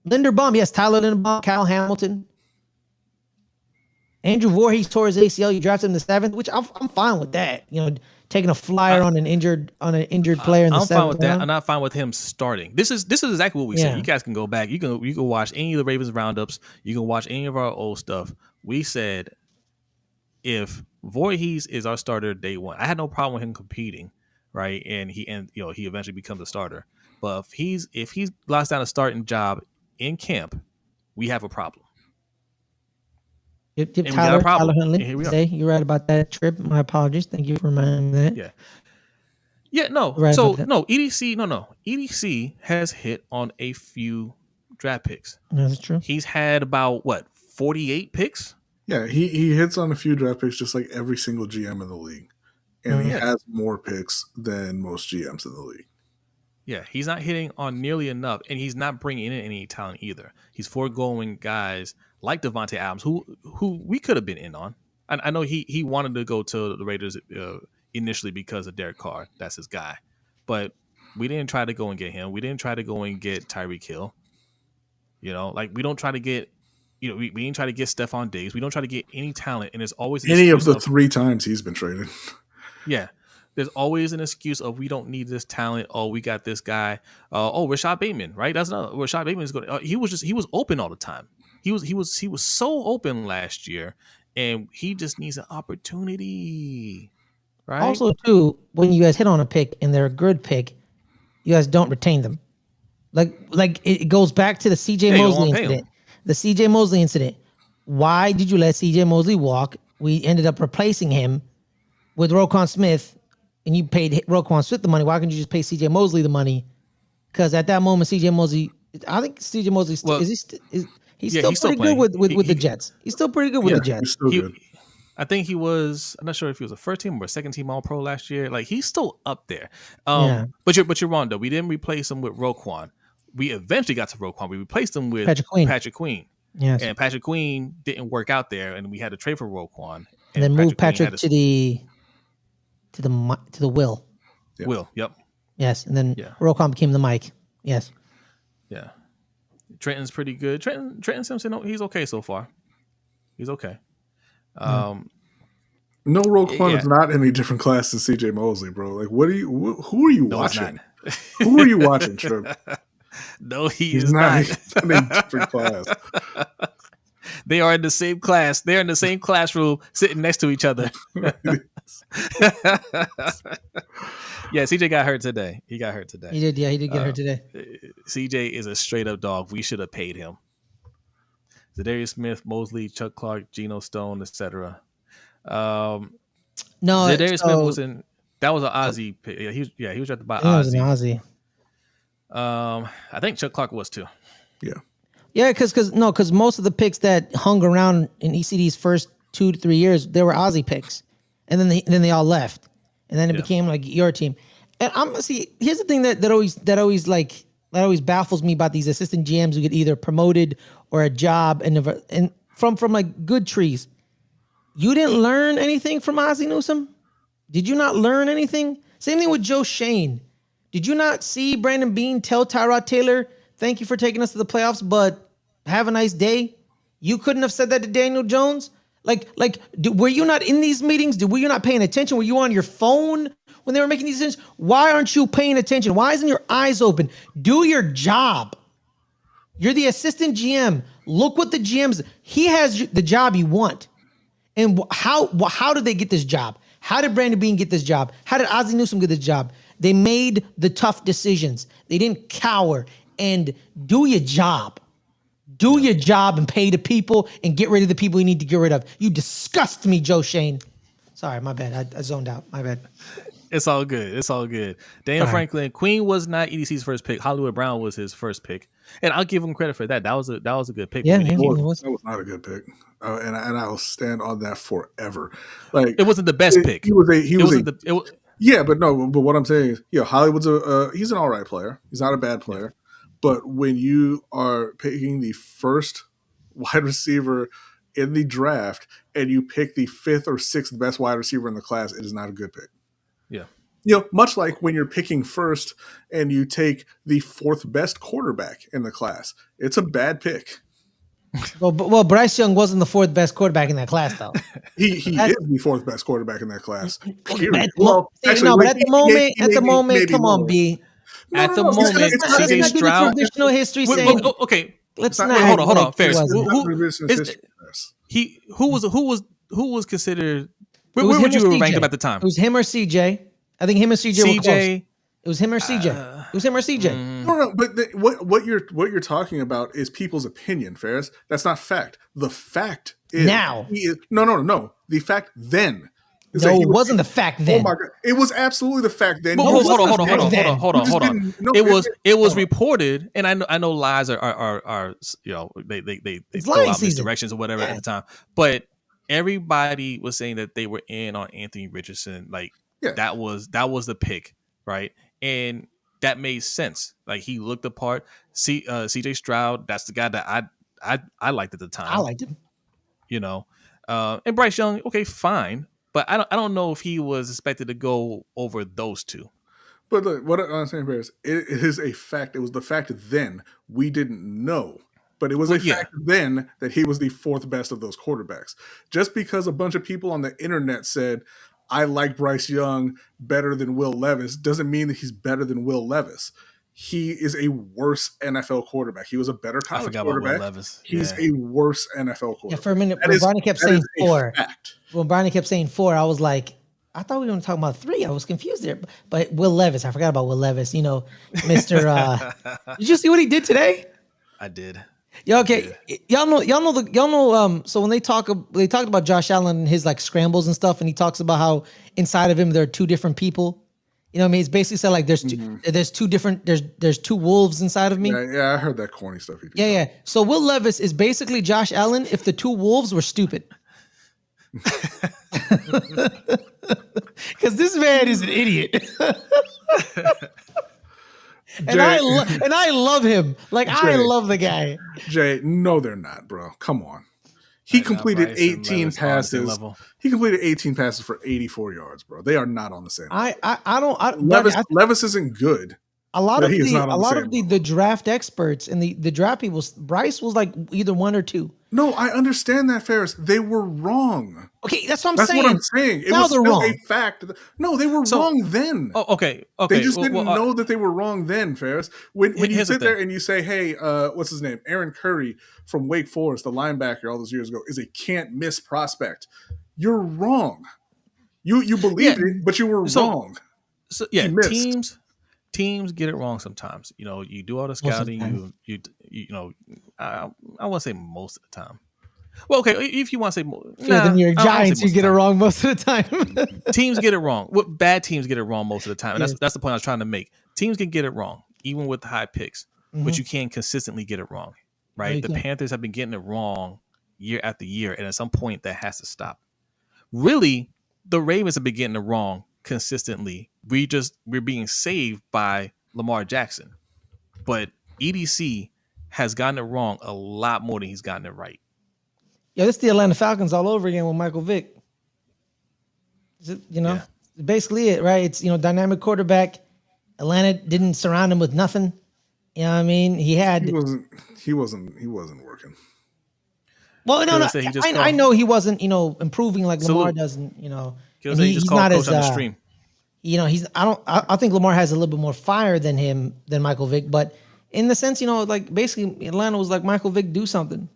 Linderbaum, yes, Tyler Linderbaum, Kyle Hamilton. Andrew Voorhees tore his ACL. You drafted him in the 7th, which I'm fine with that. Taking a flyer on an injured player in the 7th. I'm fine with that. I'm not fine with him starting. This is exactly what we said. You guys can go back. You can watch any of the Ravens roundups. You can watch any of our old stuff. We said if Voorhees is our starter day 1, I had no problem with him competing, right? And he eventually becomes a starter. But if he's locks down a starting job in camp, we have a problem. Tyler Huntley. You're right about that trip. My apologies. Thank you for reminding me that. Yeah. No. Right, so no. EDC has hit on a few draft picks. That's true. He's had about 48 picks. Yeah, he hits on a few draft picks just like every single GM in the league, and he has more picks than most GMs in the league. Yeah, he's not hitting on nearly enough, and he's not bringing in any talent either. He's foregoing guys like Devontae Adams, who we could have been in on. I know he wanted to go to the Raiders initially because of Derek Carr. That's his guy. But we didn't try to go and get him. We didn't try to go and get Tyreek Hill. We don't try to get, we didn't try to get Stephon Diggs. We don't try to get any talent, and there's always any of the 3 times he's been traded. Yeah. There's always an excuse of we don't need this talent. Oh, we got this guy. Rashad Bateman, right? That's not Rashad Bateman is going. He was open all the time. He was so open last year, and he just needs an opportunity, right? Also, too, when you guys hit on a pick and they're a good pick, you guys don't retain them. Like it goes back to the CJ Mosley incident. The CJ Mosley incident. Why did you let CJ Mosley walk? We ended up replacing him with Roquan Smith, and you paid Roquan Smith the money. Why couldn't you just pay CJ Mosley the money? Because at that moment, CJ Mosley, I think CJ Mosley he's still pretty good with the Jets. He's still pretty good with the Jets. I think he was. I'm not sure if he was a first team or a second team All Pro last year. Like he's still up there. But you're wrong though. We didn't replace him with Roquan. We eventually got to Roquan. We replaced him with Patrick Queen. Yes. And Patrick Queen didn't work out there, and we had to trade for Roquan. And then moved Patrick to the Will. Yeah. Will. Yep. Yes, and then Roquan became the Mike. Yes. Yeah. Trenton's pretty good. Trenton Simpson, he's okay so far. He's okay. No, Roquan is not any different class than CJ Mosley, bro. Like, who are you watching? Who are you watching, Trip? No, he's not. He's in a different class. They are in the same class. They're in the same classroom, sitting next to each other. Yeah, CJ got hurt today. He got hurt today. He did. Yeah, he did get hurt today. CJ is a straight up dog. We should have paid him. Zadarius Smith, Mosley, Chuck Clark, Geno Stone, etc. No, Zadarius Smith was in. That was an Ozzie pick. Yeah, he was drafted by Ozzie. That was an Ozzie. I think Chuck Clark was too. Yeah. Yeah, because most of the picks that hung around in ECD's first 2 to 3 years, they were Ozzie picks, and then they all left, and then it became like your team. And here's the thing that always baffles me about these assistant GMs who get either promoted or a job and from like good trees. You didn't learn anything from Ozzie Newsome? Did you not learn anything? Same thing with Joe Shane. Did you not see Brandon Beane tell Tyrod Taylor, "Thank you for taking us to the playoffs, but have a nice day"? You couldn't have said that to Daniel Jones. Were you not in these meetings? Were you not paying attention? Were you on your phone when they were making these decisions? Why aren't you paying attention? Why isn't your eyes open? Do your job. You're the assistant GM. Look what the GM's. He has the job you want. And how did they get this job? How did Brandon Beane get this job? How did Ozzie Newsome get this job? They made the tough decisions. They didn't cower. And do your job. Do your job and pay the people and get rid of the people you need to get rid of. You disgust me, Joe Shane. Sorry, my bad. I zoned out. My bad. It's all good. It's all good. Daniel Franklin, Queen was not EDC's first pick. Hollywood Brown was his first pick, and I'll give him credit for that. That was a good pick. Yeah, that was not a good pick, and I will stand on that forever. Like it wasn't the best pick. Yeah, but what I'm saying is, Hollywood's he's an all right player. He's not a bad player, but when you are picking the first wide receiver in the draft and you pick the 5th or 6th best wide receiver in the class, it is not a good pick. Yeah. Much like when you're picking first and you take the 4th best quarterback in the class, it's a bad pick. Well, Bryce Young wasn't the 4th best quarterback in that class, though. He is the 4th best quarterback in that class. At the moment, come on, B. At the moment, CJ Stroud. Traditional history saying, okay, let's not hold on. Ferris, who was considered? Where would you rank him at the time? It was him or CJ. I think him and CJ were close. It was him or CJ. It was him or CJ. No, but what you're talking about is people's opinion, Ferris. That's not fact. The fact is now. No. The fact then. It wasn't the fact then. Oh my God! It was absolutely the fact then. Hold on. It was reported, and I know lies are they go out misdirections or whatever at the time, but everybody was saying that they were in on Anthony Richardson. That was the pick, right? And that made sense. Like he looked the part. CJ Stroud, that's the guy that I liked at the time. I liked him. And Bryce Young, okay, fine. But I don't know if he was expected to go over those two. But look, what I'm saying is, it is a fact. It was the fact then. We didn't know. But it was a fact then that he was the 4th best of those quarterbacks. Just because a bunch of people on the internet said, I like Bryce Young better than Will Levis, doesn't mean that he's better than Will Levis. He is a worse NFL quarterback. He was a better college quarterback. Will Levis. He's a worse NFL quarterback. Yeah, for a minute, when Brodny kept saying 4. When Brodny kept saying 4, I was like, I thought we were going to talk about 3. I was confused there. But Will Levis, I forgot about Will Levis. Mr. Did you see what he did today? I did. Yeah, okay. Yeah. Y'all know. So when they talked about Josh Allen and his scrambles and stuff, and he talks about how inside of him there are 2 different people. You know what I mean? It's basically said there's 2 different, there's 2 wolves inside of me. Yeah, I heard that corny stuff. Yeah. So Will Levis is basically Josh Allen if the 2 wolves were stupid. Because this man is an idiot. And I love him. Like, Jay, I love the guy. Jay, no, they're not, bro. Come on. He completed 18 passes. He completed 18 passes for 84 yards, bro. They are not on the same level. Levis isn't good. A lot of the draft experts and the draft people, Bryce was like either 1 or 2. No, I understand that, Ferris. They were wrong. Okay, that's what I'm saying. That's what I'm saying. It was still a fact. No, they were wrong then. Oh, okay. They just didn't know that they were wrong then, Ferris. When you sit there and you say, hey, what's his name? Aaron Curry from Wake Forest, the linebacker all those years ago, is a can't-miss prospect. You're wrong. You believed it, but you were wrong. So yeah, teams get it wrong sometimes. You know, you do all the scouting. You know, I want to say most of the time. Well, okay, if you want to say more, the New York Giants, you get it wrong most of the time. Teams get it wrong. What bad teams get it wrong most of the time, and that's the point I was trying to make. Teams can get it wrong, even with the high picks, but you can't consistently get it wrong, right? The Panthers have been getting it wrong year after year, and at some point that has to stop. Really, the Ravens have been getting it wrong consistently. We're being saved by Lamar Jackson, but EDC has gotten it wrong a lot more than he's gotten it right. Yeah, this is the Atlanta Falcons all over again with Michael Vick. Basically it, right? It's, dynamic quarterback. Atlanta didn't surround him with nothing. You know what I mean? He wasn't working. Well, no. I know he wasn't, improving like Lamar doesn't, he's not as on the stream. I think Lamar has a little bit more fire than Michael Vick, but in the sense, like basically Atlanta was like, Michael Vick, do something.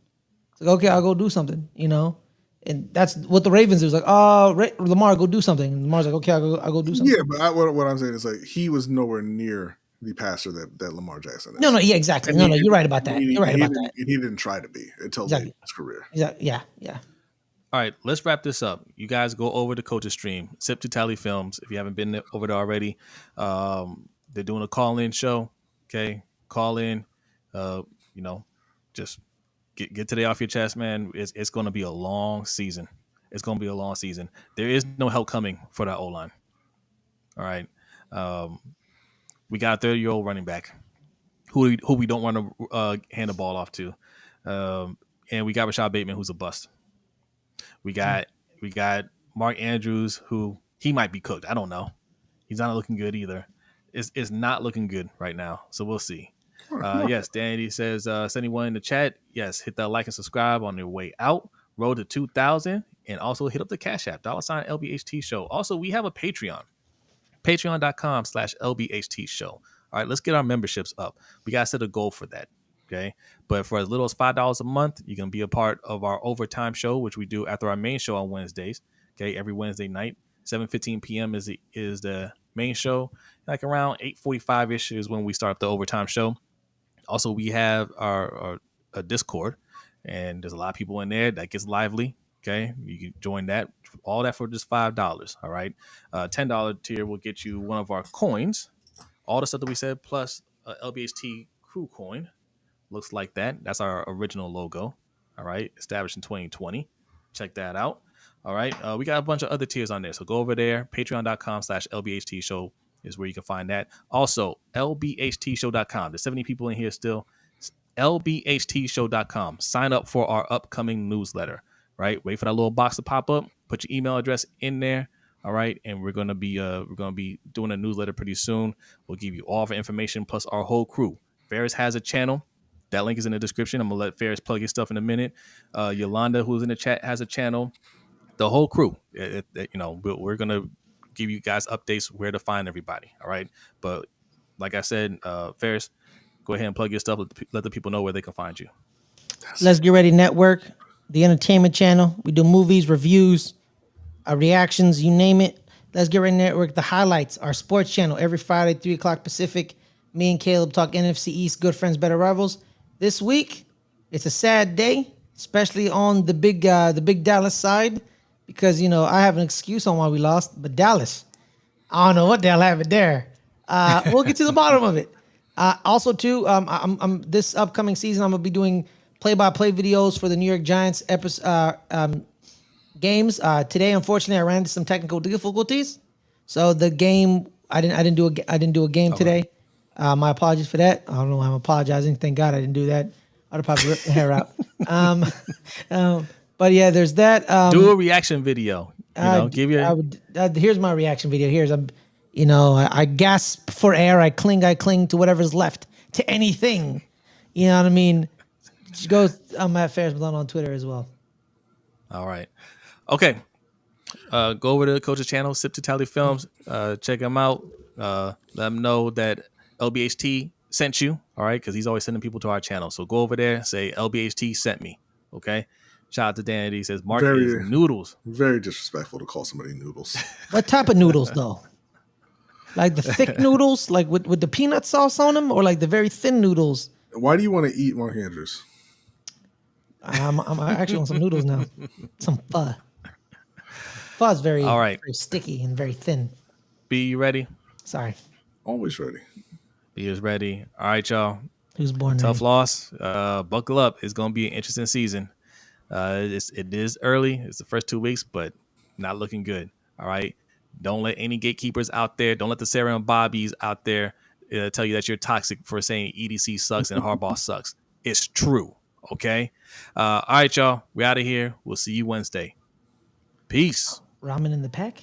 It's like, okay, I'll go do something, and that's what the Ravens do. It was like, Lamar, go do something. And Lamar's like, okay, I'll go do something. Yeah, but what I'm saying is like he was nowhere near the passer that Lamar Jackson is. No, yeah, exactly. And you're right about that. You're right about that. And he didn't try to be until late in his career. Yeah. All right, let's wrap this up. You guys go over to Coach's Stream, Sip to Tally Films. If you haven't been over there already, they're doing a call-in show. Okay, call in. Just get today off your chest, man. It's going to be a long season. It's going to be a long season. There is no help coming for that O-line. All right. We got a 30-year-old running back who we don't want to hand the ball off to. And we got Rashad Bateman, who's a bust. We got Mark Andrews, who he might be cooked. I don't know. He's not looking good either. It's not looking good right now. So we'll see. Yes, Danny says, anyone in the chat, yes, hit that like and subscribe on your way out. Road to 2,000. And also hit up the Cash App, $ LBHT Show. Also, we have a Patreon. Patreon.com/LBHT Show. All right, let's get our memberships up. We got to set a goal for that. Okay. But for as little as $5 a month, you can be a part of our overtime show, which we do after our main show on Wednesdays. Okay. Every Wednesday night, 7:15 p.m. is the main show. Like around 8:45-ish is when we start up the overtime show. Also, we have our Discord, and there's a lot of people in there that gets lively. Okay. You can join that. All that for just $5. All right. $10 tier will get you one of our coins. All the stuff that we said, plus LBHT crew coin. Looks like that. That's our original logo. All right. Established in 2020. Check that out. All right. We got a bunch of other tiers on there. So go over there. Patreon.com/LBHT Show is where you can find that. Also, LBHTshow.com. There's 70 people in here still. LBHTshow.com. Sign up for our upcoming newsletter. Right. Wait for that little box to pop up. Put your email address in there. All right. And we're gonna be doing a newsletter pretty soon. We'll give you all the information plus our whole crew. Ferris has a channel. That link is in the description. I'm going to let Ferris plug his stuff in a minute. Yolanda, who's in the chat, has a channel. The whole crew. We're going to give you guys updates where to find everybody. All right. But like I said, Ferris, go ahead and plug your stuff. Let the people know where they can find you. Let's Get Ready Network, the entertainment channel. We do movies, reviews, reactions, you name it. Let's Get Ready Network, the highlights, our sports channel every Friday, 3 o'clock Pacific. Me and Caleb talk NFC East, good friends, better rivals. This week, it's a sad day, especially on the big Dallas side, because I have an excuse on why we lost. But Dallas, I don't know what the hell happened there. We'll get to the bottom of it. Also, too, I'm this upcoming season, I'm gonna be doing play-by-play videos for the New York Giants games. Today, unfortunately, I ran into some technical difficulties, so the game I didn't do a game today. My apologies for that. I don't know why I'm apologizing. Thank God I didn't do that. I'd have probably ripped my hair out. But yeah, there's that. Do a reaction video. Give your. Here's my reaction video. I gasp for air. I cling to whatever's left, to anything. You know what I mean? Go. I'm at Ferris Malone on Twitter as well. All right. Okay. Go over to the coach's channel, Sip to Tally Films. Check him out. Let him know that LBHT sent you. All right, because he's always sending people to our channel. So go over there, say LBHT sent me. Okay. Shout out to Dan. He says Mark is noodles. Very disrespectful to call somebody noodles. What type of noodles though? Like the thick noodles, like with the peanut sauce on them, or like the very thin noodles? Why do you want to eat Mark Andrews? I'm actually on some noodles now. Some pho. Pho is very sticky and very thin. B, you ready? Sorry. Always ready. B is ready. All right, y'all. Who's born tough ready? Loss. Buckle up. It's going to be an interesting season. It is early. It's the first 2 weeks, but not looking good. All right. Don't let any gatekeepers out there. Don't let the Sarah and Bobbies out there tell you that you're toxic for saying EDC sucks and Harbaugh sucks. It's true. Okay. All right, y'all. We're out of here. We'll see you Wednesday. Peace. Ramen in the pack?